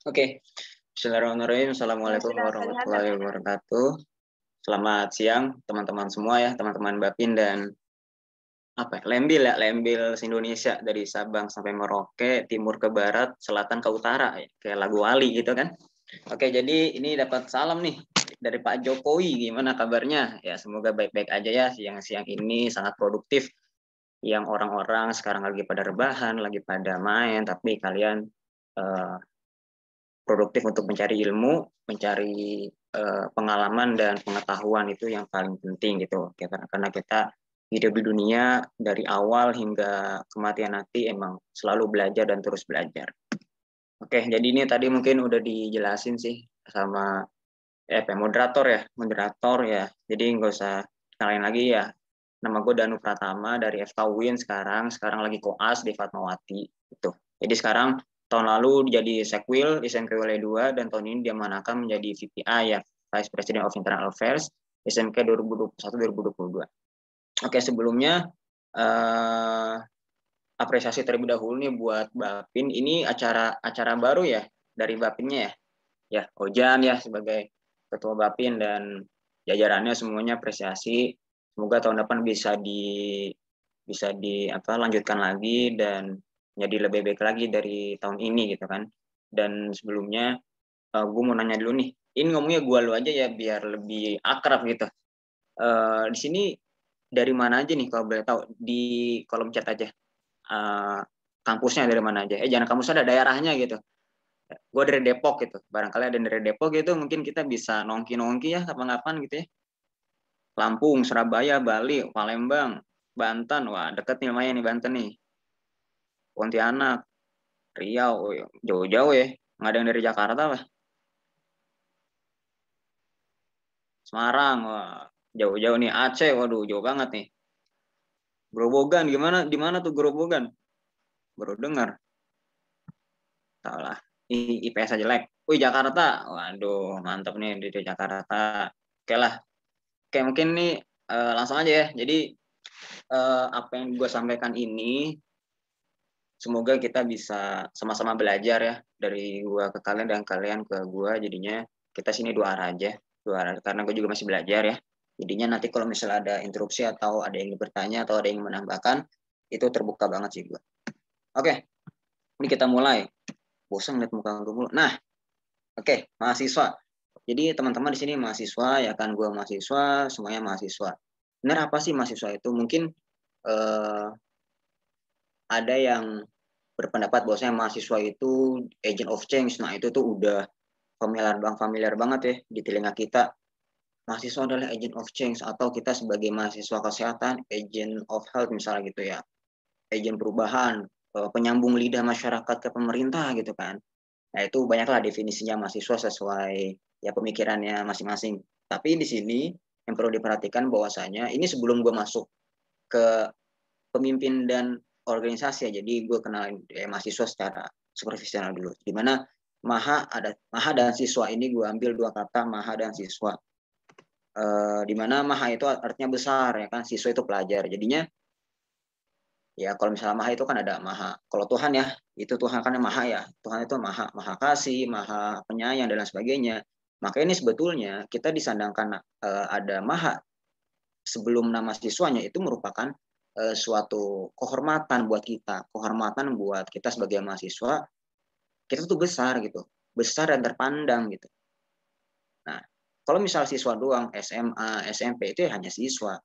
Oke, Bismillahirrahmanirrahim. Ya, Assalamualaikum sudah kelihatan. warahmatullahi wabarakatuh. Selamat siang teman-teman semua ya, teman-teman Bapin dan Lembil ya, Lembil se-Indonesia dari Sabang sampai Merauke, timur ke barat, selatan ke utara, ya. Kayak lagu Wali gitu kan. Oke, jadi ini dapat salam nih dari Pak Jokowi. Gimana kabarnya? Ya, semoga baik-baik aja ya. Siang-siang ini sangat produktif. Yang orang-orang sekarang lagi pada rebahan, lagi pada main, tapi kalian eh, produktif untuk mencari ilmu, mencari pengalaman dan pengetahuan itu yang paling penting gitu. Karena kita hidup di dunia dari awal hingga kematian nanti emang selalu belajar dan terus belajar. Oke, jadi ini tadi mungkin udah dijelasin sih sama moderator ya. Jadi nggak usah kenalin lagi ya. Nama gue Danu Pratama dari FK UIN sekarang lagi koas di Fatmawati itu. Jadi sekarang tahun lalu jadi Sekwil di SMK Wilayah 2 dan tahun ini dia manakan menjadi VPI ya, Vice President of Internal Affairs SMK 2021-2022. Oke, sebelumnya apresiasi terlebih dahulu nih buat Bapin. Ini acara baru ya dari Bapinnya ya. Ya, Ojan ya sebagai ketua Bapin dan jajarannya semuanya apresiasi. Semoga tahun depan bisa lanjutkan lagi dan jadi lebih baik lagi dari tahun ini gitu kan. Dan sebelumnya gue mau nanya dulu nih. Ini ngomongnya gue lu aja ya biar lebih akrab gitu. Di sini dari mana aja nih kalau boleh tahu di kolom chat aja. Uh, Kampusnya dari mana aja? Jangan kampus ada daerahnya gitu. Gue dari Depok gitu. Barangkali ada dari Depok gitu, mungkin kita bisa nongki-nongki ya kapan-kapan gitu ya. Lampung, Surabaya, Bali, Palembang, Banten. Wah, deket nih lumayan nih Banten nih. Pontianak, Riau, oh, jauh-jauh ya. Nggak ada yang dari Jakarta lah. Semarang, wah, jauh-jauh nih. Aceh, waduh, jauh banget nih. Grobogan, gimana? Di mana tuh Grobogan? Baru dengar. Tahu lah. IPS aja jelek. Wih, Jakarta. Waduh, mantap nih di Jakarta. Oke lah. Oke, mungkin nih langsung aja ya. Jadi apa yang gue sampaikan ini semoga kita bisa sama-sama belajar ya dari gue ke kalian dan kalian ke gue. Jadinya kita sini dua arah aja, dua arah karena gue juga masih belajar ya. Jadinya nanti kalau misalnya ada interupsi atau ada yang bertanya atau ada yang menambahkan itu terbuka banget sih gue. Oke, ini kita mulai. Bosan lihat muka gue mulu. Nah, oke, mahasiswa. Jadi teman-teman di sini mahasiswa ya kan, gue mahasiswa, semuanya mahasiswa. Benar apa sih mahasiswa itu? Mungkin ada yang berpendapat bahwasanya mahasiswa itu agent of change. Nah, itu tuh udah familiar banget ya di telinga kita. Mahasiswa adalah agent of change atau kita sebagai mahasiswa kesehatan agent of health misalnya gitu ya. Agent perubahan, penyambung lidah masyarakat ke pemerintah gitu kan. Nah, itu banyaklah definisinya mahasiswa sesuai ya pemikirannya masing-masing. Tapi di sini yang perlu diperhatikan bahwasanya ini sebelum gue masuk ke pemimpin dan organisasi ya. Jadi gue kenalin mahasiswa secara superficial dulu. Di mana maha dan siswa ini gue ambil dua kata maha dan siswa. Di mana maha itu artinya besar ya kan, siswa itu pelajar. Jadinya ya kalau misalnya maha itu kan ada maha. Kalau Tuhan ya, itu Tuhan kan maha ya. Tuhan itu maha, maha kasih, maha penyayang dan lain sebagainya. Maka ini sebetulnya kita disandangkan ada maha sebelum nama siswanya itu merupakan suatu kehormatan buat kita, kehormatan buat kita sebagai mahasiswa, kita tuh besar gitu, besar dan terpandang gitu. Nah, kalau misal siswa doang SMA, SMP itu ya hanya siswa,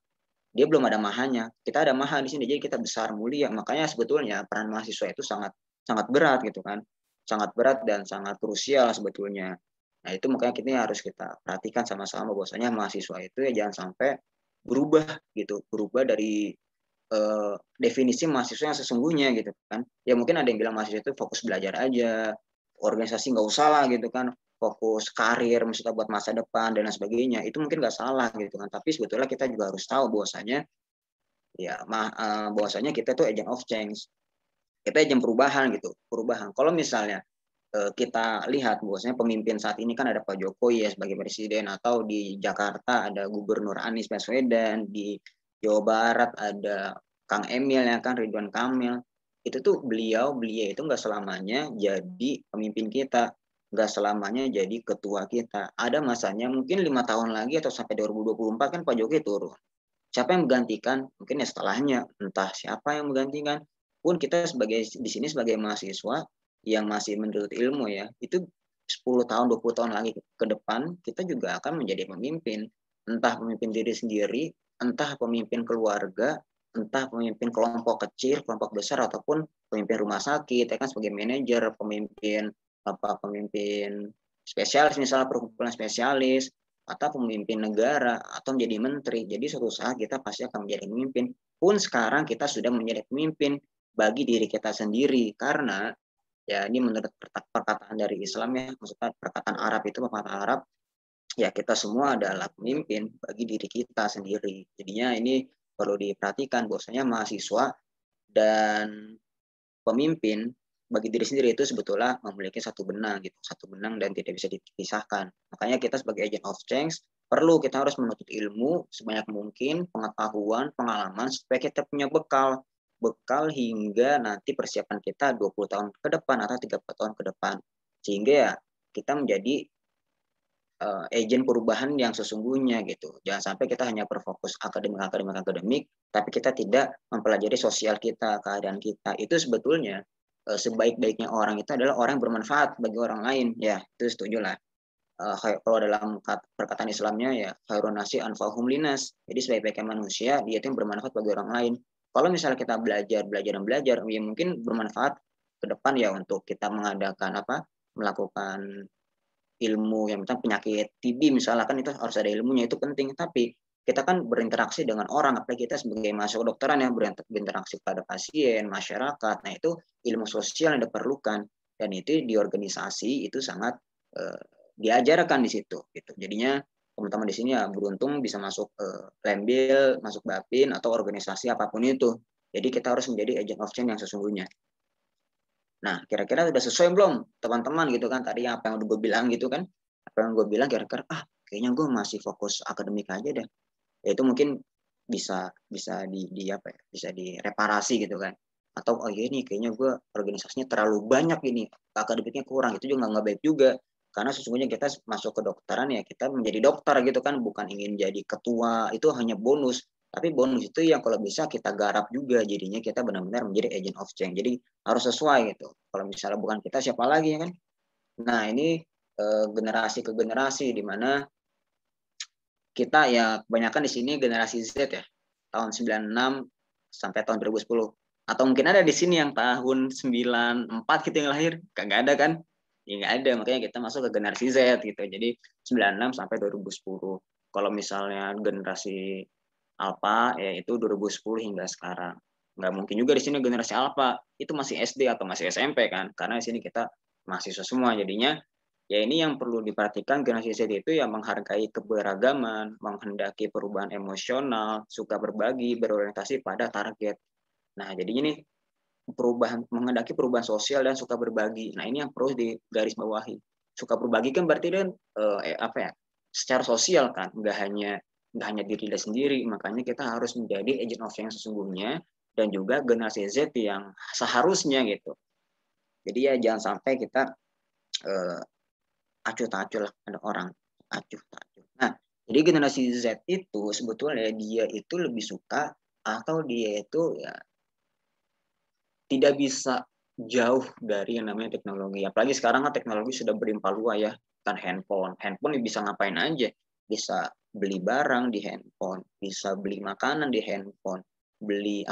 dia belum ada mahanya. Kita ada maha di sini, jadi kita besar mulia. Makanya sebetulnya peran mahasiswa itu sangat sangat berat gitu kan, sangat berat dan sangat krusial sebetulnya. Nah itu makanya kita harus kita perhatikan sama-sama bahwasanya mahasiswa itu ya jangan sampai berubah gitu, berubah dari definisi mahasiswa yang sesungguhnya gitu kan. Ya mungkin ada yang bilang mahasiswa itu fokus belajar aja, organisasi nggak usah lah gitu kan, fokus karir maksudnya buat masa depan dan lain sebagainya. Itu mungkin nggak salah gitu kan. Tapi sebetulnya kita juga harus tahu bahwasanya bahwasanya kita tuh agent of change. Kita agent perubahan gitu, perubahan. Kalau misalnya kita lihat bahwasanya pemimpin saat ini kan ada Pak Jokowi ya sebagai presiden, atau di Jakarta ada Gubernur Anies Baswedan, di Jawa Barat ada Kang Emil ya kan, Ridwan Kamil. Itu tuh beliau itu nggak selamanya jadi pemimpin kita. nggak selamanya jadi ketua kita. Ada masanya mungkin 5 tahun lagi atau sampai 2024 kan Pak Jokowi turun. Siapa yang menggantikan? Mungkin ya setelahnya, entah siapa yang menggantikan. Pun kita sebagai di sini sebagai mahasiswa yang masih menuntut ilmu ya, itu 10 tahun, 20 tahun lagi ke depan, kita juga akan menjadi pemimpin. Entah pemimpin diri sendiri, entah pemimpin keluarga, entah pemimpin kelompok kecil, kelompok besar, ataupun pemimpin rumah sakit, ya kan sebagai manajer, pemimpin spesialis, misalnya perkumpulan spesialis, atau pemimpin negara, atau menjadi menteri. Jadi suatu saat kita pasti akan menjadi pemimpin. Pun sekarang kita sudah menjadi pemimpin bagi diri kita sendiri. Karena ya ini menurut perkataan dari Islam ya, maksudnya perkataan Arab itu, perkataan Arab, ya kita semua adalah pemimpin bagi diri kita sendiri. Jadinya ini perlu diperhatikan bahwasanya mahasiswa dan pemimpin bagi diri sendiri itu sebetulnya memiliki satu benang gitu, satu benang dan tidak bisa dipisahkan. Makanya kita sebagai agent of change perlu kita harus menuntut ilmu sebanyak mungkin, pengetahuan, pengalaman supaya kita punya bekal hingga nanti persiapan kita 20 tahun ke depan atau 30 tahun ke depan. Sehingga ya kita menjadi agen perubahan yang sesungguhnya gitu. Jangan sampai kita hanya berfokus akademik, tapi kita tidak mempelajari sosial kita, keadaan kita. Itu sebetulnya sebaik-baiknya orang itu adalah orang yang bermanfaat bagi orang lain. Ya, itu setuju lah. Kalau dalam perkataan Islamnya ya khairun nasi anfa'uhum linas. Jadi sebaik-baiknya manusia dia itu yang bermanfaat bagi orang lain. Kalau misalnya kita belajar, ya mungkin bermanfaat ke depan ya untuk kita mengadakan melakukan ilmu yang tentang penyakit TB misalnya, kan itu harus ada ilmunya, itu penting. Tapi kita kan berinteraksi dengan orang, apalagi kita sebagai mahasiswa kedokteran yang berinteraksi pada pasien, masyarakat. Nah itu ilmu sosial yang diperlukan, dan itu di organisasi itu sangat diajarkan di situ gitu. Jadinya teman-teman di sini ya beruntung bisa masuk Lembil, masuk Bapin atau organisasi apapun itu. Jadi kita harus menjadi agent of change yang sesungguhnya. Nah, kira-kira udah sesuai belum teman-teman gitu kan, tadi apa yang udah gue bilang gitu kan, apa yang gue bilang kira-kira kayaknya gue masih fokus akademik aja deh. Ya itu mungkin bisa bisa di apa ya, bisa direparasi gitu kan. Atau iya nih kayaknya gue organisasinya terlalu banyak ini, akademiknya kurang, itu juga nggak baik juga. Karena sesungguhnya kita masuk ke dokteran ya kita menjadi dokter gitu kan, bukan ingin jadi ketua, itu hanya bonus. Tapi bonus itu yang kalau bisa kita garap juga, jadinya kita benar-benar menjadi agent of change. Jadi harus sesuai gitu. Kalau misalnya bukan kita siapa lagi ya kan? Nah ini generasi ke generasi di mana kita ya kebanyakan di sini generasi Z ya, tahun 96 sampai tahun 2010. Atau mungkin ada di sini yang tahun 94 gitu yang lahir, kagak ada kan? Ya nggak ada, makanya kita masuk ke generasi Z gitu. Jadi 96 sampai 2010. Kalau misalnya generasi Alpha ya itu 2010 hingga sekarang. Nggak mungkin juga di sini generasi Alpha itu masih SD atau masih SMP kan, karena di sini kita mahasiswa semua. Jadinya ya ini yang perlu diperhatikan, generasi Z itu yang menghargai keberagaman, menghendaki perubahan emosional, suka berbagi, berorientasi pada target. Nah, jadinya nih menghendaki perubahan sosial dan suka berbagi. Nah, ini yang perlu digarisbawahi. Suka berbagi kan berarti kan secara sosial kan, nggak hanya diri kita sendiri. Makanya kita harus menjadi agent of change yang sesungguhnya, dan juga generasi Z yang seharusnya gitu. Jadi ya jangan sampai kita acuh tak acuh lah, ada orang acuh tak acuh. Nah, jadi generasi Z itu sebetulnya dia itu lebih suka, atau dia itu ya tidak bisa jauh dari yang namanya teknologi. Apalagi sekarang kan teknologi sudah berlimpah ruah ya, kan handphone bisa ngapain aja, bisa beli barang di handphone, bisa beli makanan di handphone, beli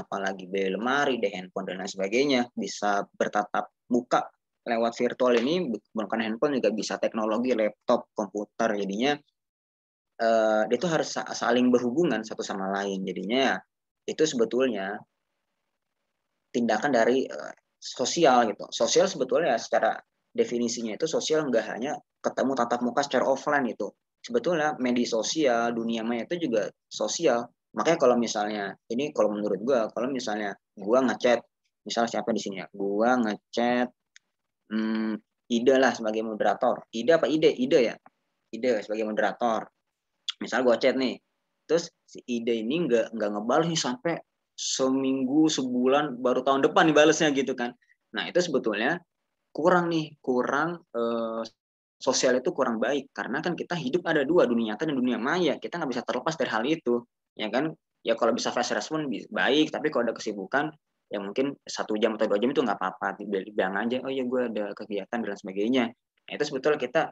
lemari di handphone dan lain sebagainya, bisa bertatap muka lewat virtual. Ini bukan handphone juga bisa, teknologi laptop, komputer. Jadinya itu harus saling berhubungan satu sama lain. Jadinya ya itu sebetulnya tindakan dari sosial gitu. Sosial sebetulnya secara definisinya itu sosial nggak hanya ketemu tatap muka secara offline itu. Sebetulnya media sosial, dunia maya itu juga sosial. Makanya kalau misalnya ini, kalau menurut gue, kalau misalnya gue ngechat, misal siapa di sini ya, gue ngechat Ida lah sebagai moderator. Ida apa Ide? Ide ya. Ide sebagai moderator. Misal gue chat nih, terus si Ida ini nggak ngebalas nih sampai seminggu, sebulan, baru tahun depan dibalasnya gitu kan. Nah itu sebetulnya kurang sosial itu kurang baik, karena kan kita hidup ada dua, dunia nyata dan dunia maya, kita nggak bisa terlepas dari hal itu, ya kan? Ya kalau bisa fast respon baik, tapi kalau ada kesibukan ya mungkin 1 jam atau 2 jam itu nggak apa-apa, bilang aja oh ya gue ada kegiatan dan sebagainya. Nah, itu sebetulnya kita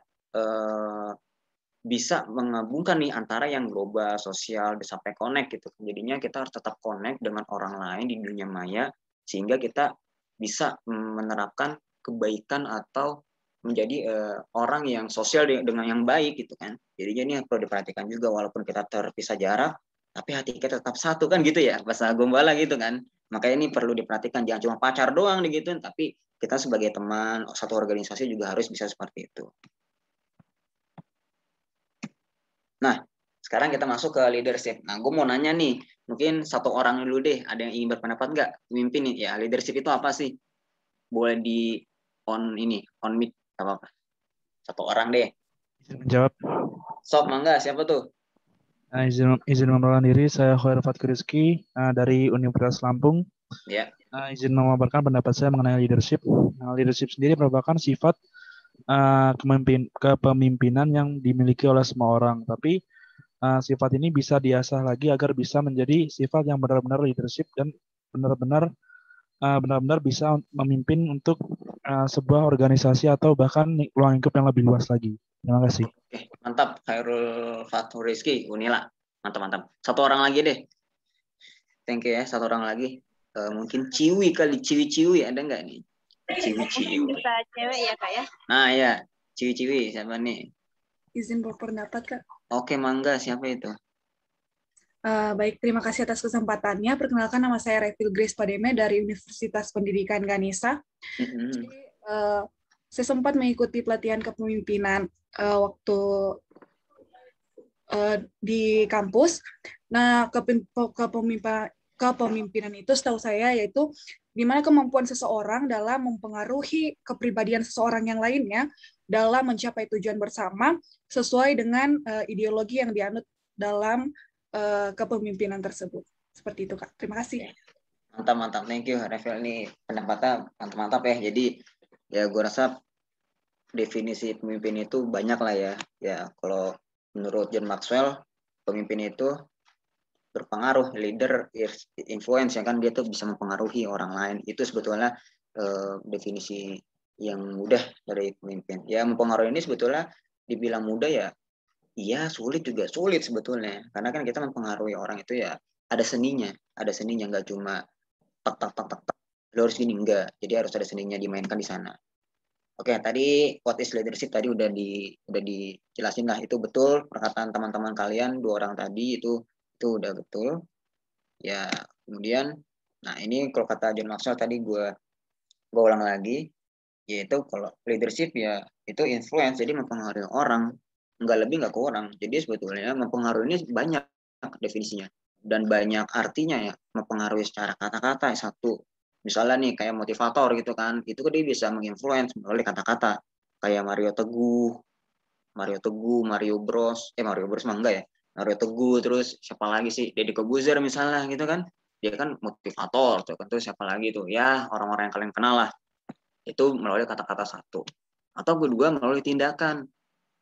bisa menggabungkan nih antara yang global, sosial, sampai connect gitu. Jadinya kita harus tetap connect dengan orang lain di dunia maya, sehingga kita bisa menerapkan kebaikan atau menjadi orang yang sosial dengan yang baik gitu kan. Jadinya ini perlu diperhatikan juga, walaupun kita terpisah jarak, tapi hati kita tetap satu kan gitu ya, bahasa Gombala gitu kan. Makanya ini perlu diperhatikan, jangan cuma pacar doang gitu, tapi kita sebagai teman, satu organisasi juga harus bisa seperti itu. Nah, sekarang kita masuk ke leadership. Nah, gue mau nanya nih, mungkin satu orang dulu deh, ada yang ingin berpendapat nggak? Pemimpin nih, ya leadership itu apa sih? Boleh di on mic, apa-apa. Satu orang deh. Izin menjawab. Sob, mangga, siapa tuh? Izin memperkenalkan diri, saya Khair Fatki Rizky dari Universitas Lampung. Ya. Izin memaparkan pendapat saya mengenai leadership. Nah, leadership sendiri merupakan sifat kepemimpinan yang dimiliki oleh semua orang. Tapi sifat ini bisa diasah lagi agar bisa menjadi sifat yang benar-benar leadership dan benar-benar bisa memimpin untuk sebuah organisasi atau bahkan ruang lingkup yang lebih luas lagi. Terima kasih. Oke, mantap. Khairul Fathur Rizky, Unila. Mantap. Satu orang lagi deh. Thank you ya, satu orang lagi. Mungkin Ciwi kali, Ciwi ada nggak nih? Ciwi. Bisa cewek ya kak ya? Nah ya, Ciwi, siapa nih? Izin berpendapat kak. Oke, mangga, siapa itu? Baik, terima kasih atas kesempatannya. Perkenalkan, nama saya Revil Grace Pademe dari Universitas Pendidikan Ganesha. Jadi, saya sempat mengikuti pelatihan kepemimpinan waktu di kampus. Nah, kepemimpinan itu setahu saya yaitu di mana kemampuan seseorang dalam mempengaruhi kepribadian seseorang yang lainnya dalam mencapai tujuan bersama sesuai dengan ideologi yang dianut dalam kepemimpinan tersebut. Seperti itu, Kak. Terima kasih. Mantap. Thank you, Revel. Ini pendapatnya mantap ya. Jadi, ya gue rasa definisi pemimpin itu banyak lah ya. Ya, kalau menurut John Maxwell, pemimpin itu berpengaruh, leader, influence, ya kan, dia tuh bisa mempengaruhi orang lain. Itu sebetulnya definisi yang mudah dari pemimpin. Ya, mempengaruhi ini sebetulnya dibilang mudah ya, iya, sulit sebetulnya. Karena kan kita mempengaruhi orang itu ya ada seninya, nggak cuma tak, lo harus gini, enggak. Jadi harus ada seninya dimainkan di sana. Oke, tadi what is leadership tadi udah dijelasin lah, itu betul perkataan teman-teman kalian dua orang tadi, itu udah betul. Ya, kemudian nah ini kalau kata John Maxwell tadi gue ulang lagi, yaitu kalau leadership ya itu influence, jadi mempengaruhi orang, nggak lebih nggak kurang. Jadi sebetulnya mempengaruhi ini banyak definisinya dan banyak artinya ya. Mempengaruhi secara kata-kata satu, misalnya nih kayak motivator gitu kan, itu dia bisa menginfluence melalui kata-kata, kayak Mario Bros mah enggak ya, Mario Teguh, terus siapa lagi sih, Deddy Corbuzier misalnya gitu kan, dia kan motivator tuh kan. Terus siapa lagi tuh ya, orang-orang yang kalian kenal lah, itu melalui kata-kata satu. Atau kedua melalui tindakan.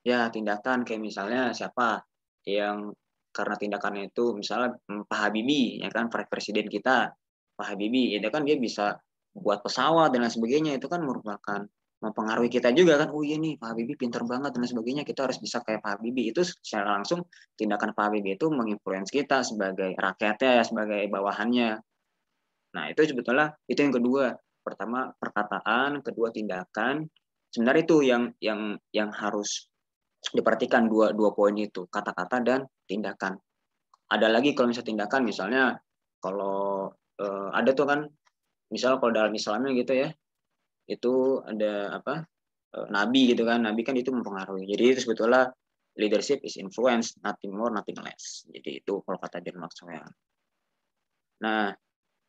Ya, tindakan kayak misalnya siapa yang karena tindakannya itu, misalnya Pak Habibie, ya kan, presiden kita, Pak Habibie, itu kan dia bisa buat pesawat dan lain sebagainya, itu kan merupakan mempengaruhi kita juga kan. Oh iya nih, Pak Habibie pintar banget dan lain sebagainya, kita harus bisa kayak Pak Habibie. Itu secara langsung tindakan Pak Habibie itu menginfluence kita sebagai rakyatnya, sebagai bawahannya. Nah, itu sebetulnya itu yang kedua. Pertama perkataan, kedua tindakan. Sebenarnya itu yang harus diperhatikan, dua poin itu, kata-kata dan tindakan. Ada lagi kalau misalnya tindakan, misalnya kalau ada tuh kan, misalnya kalau dalam Islamnya gitu ya, itu ada apa, nabi gitu kan, nabi kan itu mempengaruhi. Jadi itu sebetulnya leadership is influence, nothing more, nothing less. Jadi itu kalau kata John Maxwell. Nah,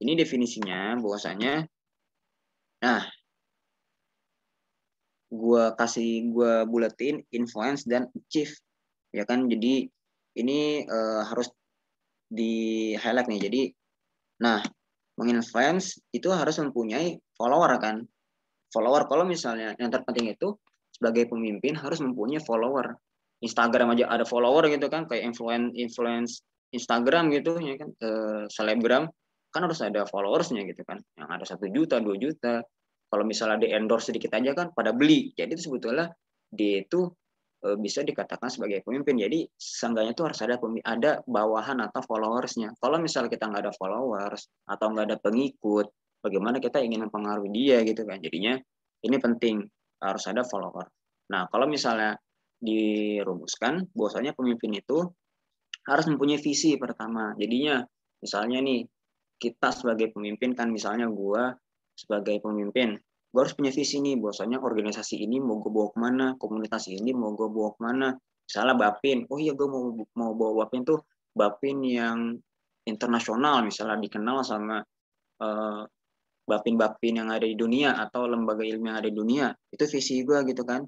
ini definisinya bahwasanya, nah gue buletin influence dan achieve, ya kan. Jadi ini harus di highlight nih. Jadi nah, menginfluence itu harus mempunyai follower kan. Follower, kalau misalnya yang terpenting itu sebagai pemimpin harus mempunyai follower. Instagram aja ada follower gitu kan, kayak influence Instagram gitu ya kan, selebgram kan harus ada followersnya gitu kan, yang ada 1 juta 2 juta. Kalau misalnya di endorse sedikit aja kan pada beli. Jadi itu sebetulnya dia itu bisa dikatakan sebagai pemimpin. Jadi seenggaknya itu harus ada bawahan atau followersnya. Kalau misalnya kita nggak ada followers atau nggak ada pengikut, bagaimana kita ingin mempengaruhi dia gitu kan. Jadinya ini penting, harus ada follower. Nah, kalau misalnya dirumuskan, bahwasanya pemimpin itu harus mempunyai visi pertama. Jadinya misalnya nih, kita sebagai pemimpin kan, misalnya gue sebagai pemimpin, gue harus punya visi nih, bahwasanya organisasi ini mau gue bawa kemana, komunitas ini mau gue bawa kemana. Misalnya Bapin, oh iya gue mau bawa Bapin tuh, Bapin yang internasional, misalnya dikenal sama Bapin-Bapin yang ada di dunia atau lembaga ilmiah yang ada di dunia. Itu visi gue gitu kan.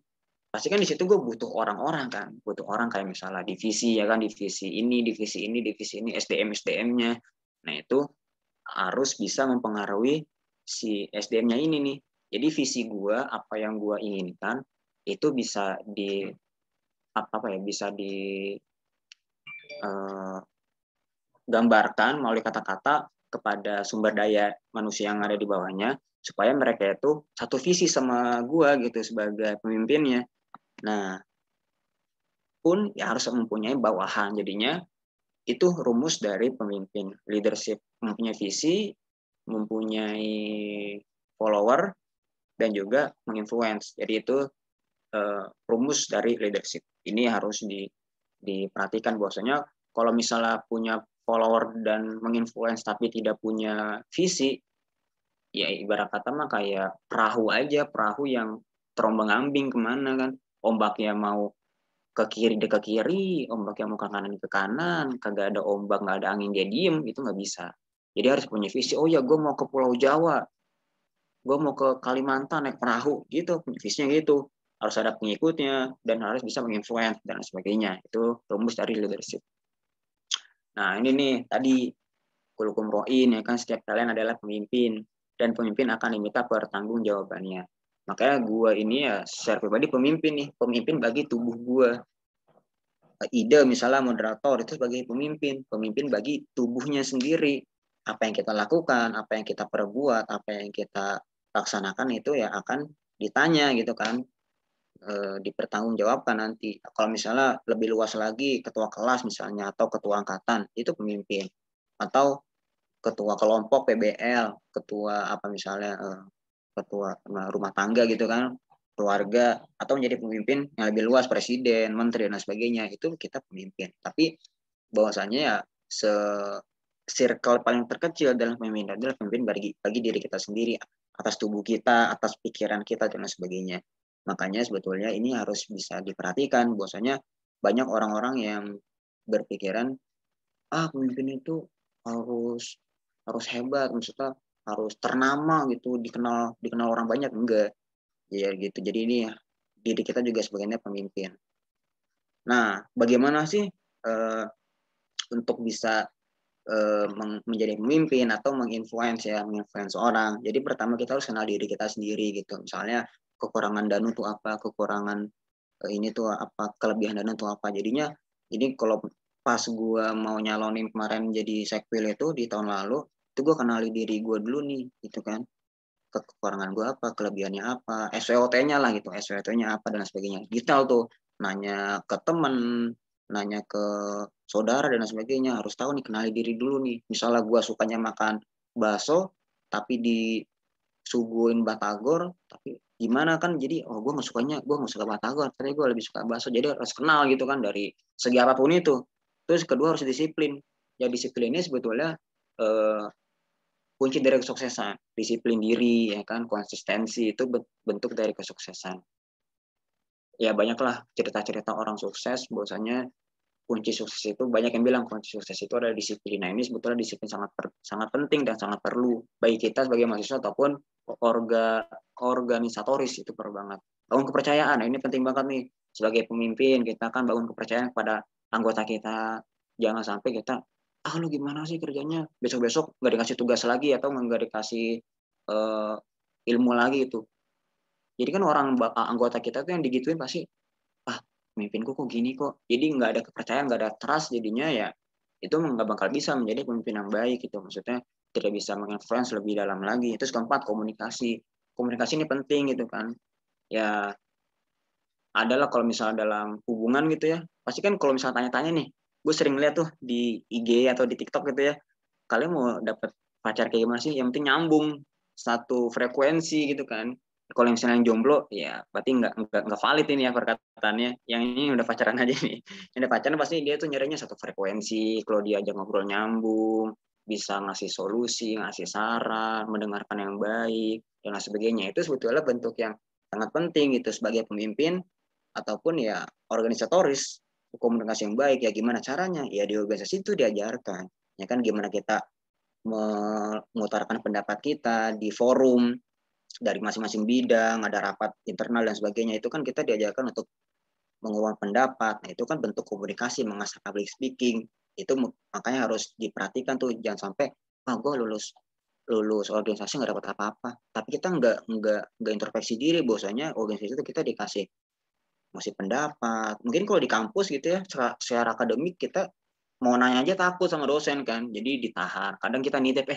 Pasti kan di situ gue butuh orang-orang kan, butuh orang kayak misalnya divisi ya kan, divisi ini, divisi ini, divisi ini, SDM-nya. Nah itu harus bisa mempengaruhi si SDM-nya ini nih. Jadi visi gue, apa yang gue inginkan itu bisa bisa digambarkan melalui kata-kata kepada sumber daya manusia yang ada di bawahnya, supaya mereka itu satu visi sama gue gitu sebagai pemimpinnya. Nah, pun ya harus mempunyai bawahan. Jadinya itu rumus dari pemimpin. Leadership mempunyai visi, mempunyai follower, dan juga menginfluence. Jadi itu rumus dari leadership. Ini harus diperhatikan bahwasanya kalau misalnya punya follower dan menginfluence tapi tidak punya visi, ya ibarat kata mah kayak perahu aja, perahu yang terombang-ambing kemana kan. Ombaknya mau ke kiri dia ke kiri, ombak yang mau ke kanan ke kanan, kagak ada ombak, nggak ada angin dia diem, itu nggak bisa. Jadi harus punya visi, oh ya gue mau ke Pulau Jawa, gue mau ke Kalimantan naik perahu, gitu, visinya gitu. Harus ada pengikutnya, dan harus bisa menginfluence, dan sebagainya. Itu rumus dari leadership. Nah ini nih, tadi kulukum ro'in, ya kan, setiap kalian adalah pemimpin, dan pemimpin akan diminta pertanggungjawabannya. Makanya gue ini ya secara pribadi pemimpin nih, pemimpin bagi tubuh gue. Ide misalnya moderator itu sebagai pemimpin bagi tubuhnya sendiri. Apa yang kita lakukan, apa yang kita perbuat, apa yang kita laksanakan itu ya akan ditanya gitu kan, dipertanggungjawabkan nanti. Kalau misalnya lebih luas lagi, ketua kelas misalnya atau ketua angkatan itu pemimpin, atau ketua kelompok PBL, ketua apa misalnya ketua rumah tangga gitu kan, keluarga, atau menjadi pemimpin yang lebih luas, presiden, menteri dan sebagainya, itu kita pemimpin. Tapi bahwasanya ya circle paling terkecil dalam pemimpin adalah pemimpin bagi diri kita sendiri, atas tubuh kita, atas pikiran kita dan sebagainya. Makanya sebetulnya ini harus bisa diperhatikan bahwasanya banyak orang-orang yang berpikiran pemimpin itu harus hebat, maksudnya harus ternama gitu, dikenal orang banyak, enggak ya gitu. Jadi ini diri kita juga sebagainya pemimpin. Nah, bagaimana sih untuk bisa menjadi pemimpin atau menginfluence orang? Jadi pertama kita harus kenal diri kita sendiri gitu. Misalnya kekurangan Danu tuh apa, kekurangan ini tuh apa, kelebihan Danu tuh apa. Jadinya ini kalau pas gue mau nyalonin kemarin jadi sekpil itu di tahun lalu, itu gue kenali diri gue dulu nih gitu kan, kekurangan gue apa, kelebihannya apa, SWOT-nya lah gitu, SWOT-nya apa dan sebagainya. Detail tuh, nanya ke temen, nanya ke saudara dan sebagainya, harus tahu nih, kenali diri dulu nih. Misalnya gue sukanya makan bakso tapi disuguhin batagor, tapi gimana kan, jadi gue nggak suka batagor, tapi gue lebih suka bakso. Jadi harus kenal gitu kan dari segi apapun itu. Terus kedua harus disiplin. Ya disiplin ini sebetulnya kunci dari kesuksesan. Disiplin diri ya kan, konsistensi itu bentuk dari kesuksesan. Ya banyaklah cerita-cerita orang sukses, bahwasanya kunci sukses itu, banyak yang bilang kunci sukses itu adalah disiplin. Nah ini sebetulnya disiplin sangat penting dan sangat perlu bagi kita sebagai mahasiswa ataupun organisatoris, itu perlu banget. Bangun kepercayaan, nah ini penting banget nih. Sebagai pemimpin kita kan bangun kepercayaan kepada anggota kita. Jangan sampai kita, lu gimana sih kerjanya, besok-besok nggak dikasih tugas lagi atau nggak dikasih ilmu lagi itu. Jadi kan anggota kita tuh yang digituin pasti, pemimpinku kok gini kok. Jadi nggak ada kepercayaan, nggak ada trust, jadinya ya itu nggak bakal bisa menjadi pemimpin yang baik gitu. Maksudnya tidak bisa menginfluence lebih dalam lagi. Terus keempat, komunikasi. Komunikasi ini penting gitu kan. Ya adalah kalau misalnya dalam hubungan gitu ya, pasti kan kalau misalnya tanya-tanya nih, gue sering lihat tuh di IG atau di TikTok gitu ya, kalian mau dapet pacar kayak gimana sih? Yang penting nyambung satu frekuensi gitu kan. Kalau misalnya yang jomblo, ya berarti nggak valid ini ya perkataannya. Yang ini udah pacaran aja nih. Yang udah pacaran pasti dia tuh nyarinya satu frekuensi. Kalau diajak ngobrol nyambung, bisa ngasih solusi, ngasih saran, mendengarkan yang baik, dan lain sebagainya. Itu sebetulnya bentuk yang sangat penting gitu sebagai pemimpin ataupun ya organisatoris. Komunikasi yang baik ya gimana caranya? Ya di organisasi itu diajarkan. Ya kan gimana kita mengutarakan pendapat kita di forum dari masing-masing bidang, ada rapat internal dan sebagainya, itu kan kita diajarkan untuk mengubah pendapat. Nah, itu kan bentuk komunikasi, mengasah public speaking. Itu makanya harus diperhatikan tuh, jangan sampai gue lulus organisasi nggak dapat apa-apa. Tapi kita nggak introspeksi diri, bahwasanya organisasi itu kita dikasih masih pendapat. Mungkin kalau di kampus gitu ya, secara akademik kita mau nanya aja takut sama dosen kan, jadi ditahan. Kadang kita nitip,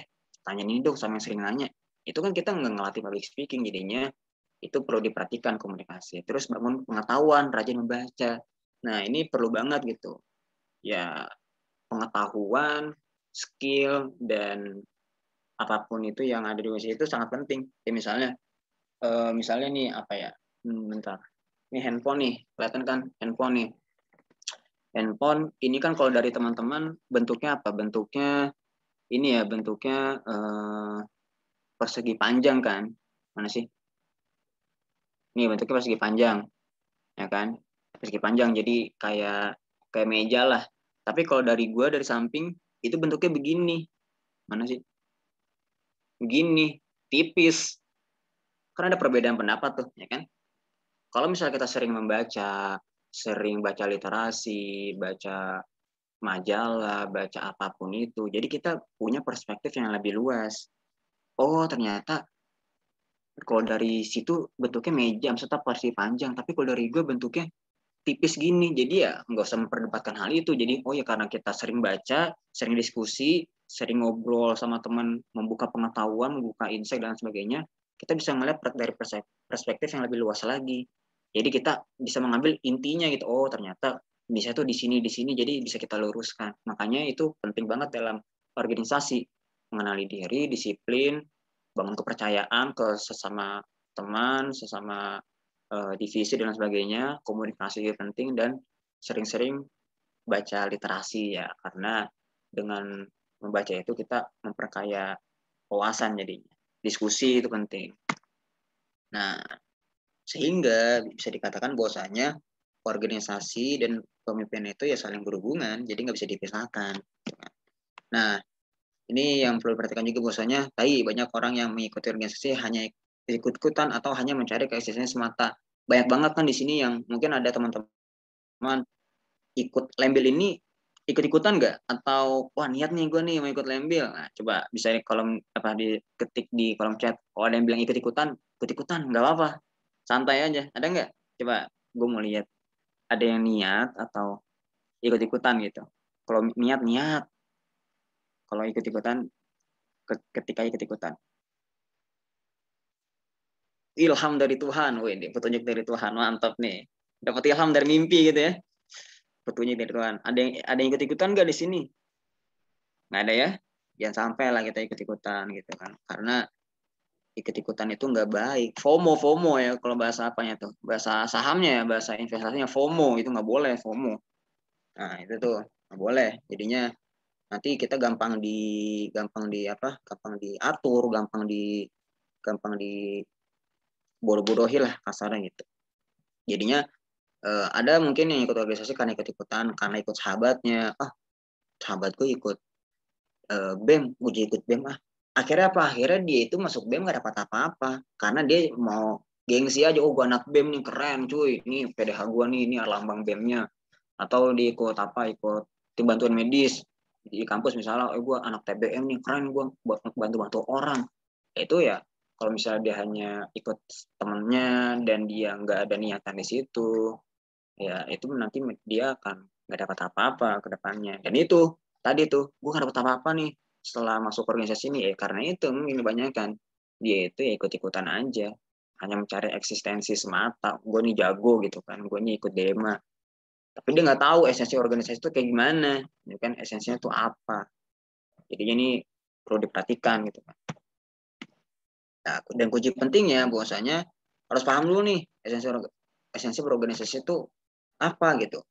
tanya ini dong sama yang sering nanya. Itu kan kita nggak ngelatih public speaking, jadinya itu perlu diperhatikan komunikasi. Terus bangun pengetahuan, rajin membaca. Nah ini perlu banget gitu. Ya pengetahuan, skill, dan apapun itu yang ada di organisasi itu sangat penting. Ya misalnya nih apa ya, bentar. Ini handphone nih, kelihatan kan handphone nih. Handphone ini kan kalau dari teman-teman bentuknya apa? Bentuknya ini ya, bentuknya persegi panjang kan? Mana sih? Ini bentuknya persegi panjang, ya kan? Persegi panjang, jadi kayak meja lah. Tapi kalau dari gua dari samping itu bentuknya begini. Mana sih? Begini, tipis. Karena ada perbedaan pendapat tuh, ya kan? Kalau misalnya kita sering baca literasi, baca majalah, baca apapun itu. Jadi kita punya perspektif yang lebih luas. Oh, ternyata kalau dari situ bentuknya meja, maksudnya porsi panjang. Tapi kalau dari gue bentuknya tipis gini. Jadi ya nggak usah memperdebatkan hal itu. Jadi, oh ya karena kita sering baca, sering diskusi, sering ngobrol sama teman, membuka pengetahuan, membuka insight, dan sebagainya, kita bisa melihat dari perspektif yang lebih luas lagi. Jadi kita bisa mengambil intinya gitu. Oh, ternyata bisa tuh di sini, jadi bisa kita luruskan. Makanya itu penting banget dalam organisasi. Mengenali diri, disiplin, bangun kepercayaan ke sesama teman, sesama divisi, dan sebagainya. Komunikasi penting, dan sering-sering baca literasi ya. Karena dengan membaca itu kita memperkaya wawasan jadinya. Diskusi itu penting. Nah, sehingga bisa dikatakan bahwasanya organisasi dan pemimpin itu ya saling berhubungan, jadi nggak bisa dipisahkan. Nah, ini yang perlu diperhatikan juga bahwasanya tadi banyak orang yang mengikuti organisasi hanya ikut-ikutan atau hanya mencari keeksistensinya semata. Banyak banget kan di sini yang mungkin ada teman-teman ikut lembel ini ikut-ikutan nggak? Atau wah niat nih gue nih mau ikut lembel. Nah, coba bisa di kolom diketik di kolom chat. Oh ada yang bilang ikut-ikutan nggak apa-apa. Santai aja. Ada nggak? Coba gue mau lihat. Ada yang niat atau ikut-ikutan gitu. Kalau niat. Kalau ikut-ikutan, ketika ikut-ikutan. Ilham dari Tuhan. Wih, petunjuk dari Tuhan. Mantap nih. Dapat ilham dari mimpi gitu ya. Petunjuk dari Tuhan. Ada yang ikut-ikutan nggak di sini? Nggak ada ya? Jangan sampai lah kita ikut-ikutan gitu kan. Karena ikut-ikutan itu nggak baik. FOMO ya kalau bahasa apanya tuh. Bahasa sahamnya ya, bahasa investasinya FOMO. Itu nggak boleh, FOMO. Nah, itu tuh nggak boleh. Jadinya nanti kita gampang diatur, gampang di bodoh-bodohi lah kasarnya gitu. Jadinya ada mungkin yang ikut organisasi karena ikut-ikutan, karena ikut sahabatnya. Sahabat gue ikut BEM, gue juga ikut BEM. Akhirnya apa? Akhirnya dia itu masuk BEM gak dapat apa-apa. Karena dia mau gengsi aja, oh gue anak BEM nih, keren cuy. Ini PDH gue nih, ini lambang BEM-nya. Atau dia ikut tim bantuan medis. Di kampus misalnya, gue anak TBM nih, keren gue bantu-bantu orang. Itu ya Kalau misalnya dia hanya ikut temennya dan dia nggak ada niatan di situ, ya itu nanti dia akan nggak dapat apa-apa ke depannya. Dan itu tadi tuh gue nggak dapat apa-apa nih setelah masuk organisasi ini, ya karena itu mungkin kebanyakan dia itu ya ikut-ikutan aja, hanya mencari eksistensi semata. Gue nih jago gitu kan, gue nih ikut dema, tapi dia nggak tahu esensi organisasi itu kayak gimana, ya kan, esensinya itu apa. Jadinya ini perlu diperhatikan gitu kan. Nah, dan kunci pentingnya bahwasanya harus paham dulu nih esensi berorganisasi itu apa gitu.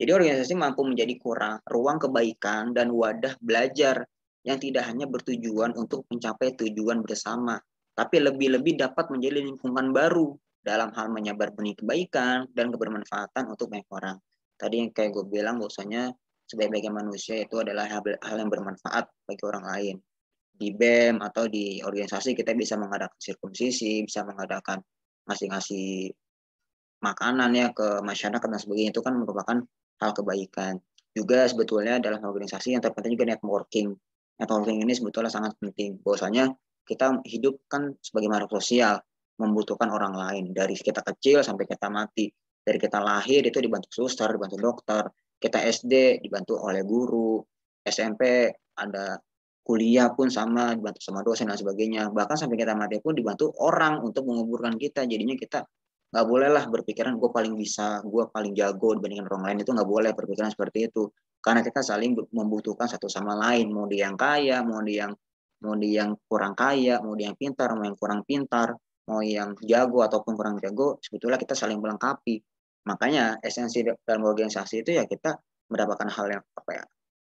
Jadi organisasi mampu menjadi ruang kebaikan dan wadah belajar yang tidak hanya bertujuan untuk mencapai tujuan bersama, tapi lebih-lebih dapat menjadi lingkungan baru dalam hal menyebar benih kebaikan dan kebermanfaatan untuk banyak orang. Tadi yang kayak gue bilang bahwasanya sebaik-baiknya manusia itu adalah hal yang bermanfaat bagi orang lain. Di BEM atau di organisasi kita bisa mengadakan sirkumsisi, bisa mengadakan ngasih-ngasih makanan ya ke masyarakat dan sebagainya, itu kan merupakan hal kebaikan. Juga sebetulnya dalam organisasi yang terpenting juga networking. Networking ini sebetulnya sangat penting. Bahwasanya kita hidup kan sebagai makhluk sosial, membutuhkan orang lain. Dari kita kecil sampai kita mati. Dari kita lahir itu dibantu suster, dibantu dokter. Kita SD dibantu oleh guru. SMP ada kuliah pun sama, dibantu sama dosen dan sebagainya. Bahkan sampai kita mati pun dibantu orang untuk menguburkan kita. Jadinya kita nggak boleh lah berpikiran gue paling bisa, gue paling jago dibandingkan orang lain. Itu nggak boleh berpikiran seperti itu, karena kita saling membutuhkan satu sama lain. Mau dia yang kaya, mau dia yang kurang kaya, mau dia yang pintar, mau yang kurang pintar, mau yang jago ataupun kurang jago, sebetulnya kita saling melengkapi. Makanya esensi dalam organisasi itu ya kita mendapatkan hal yang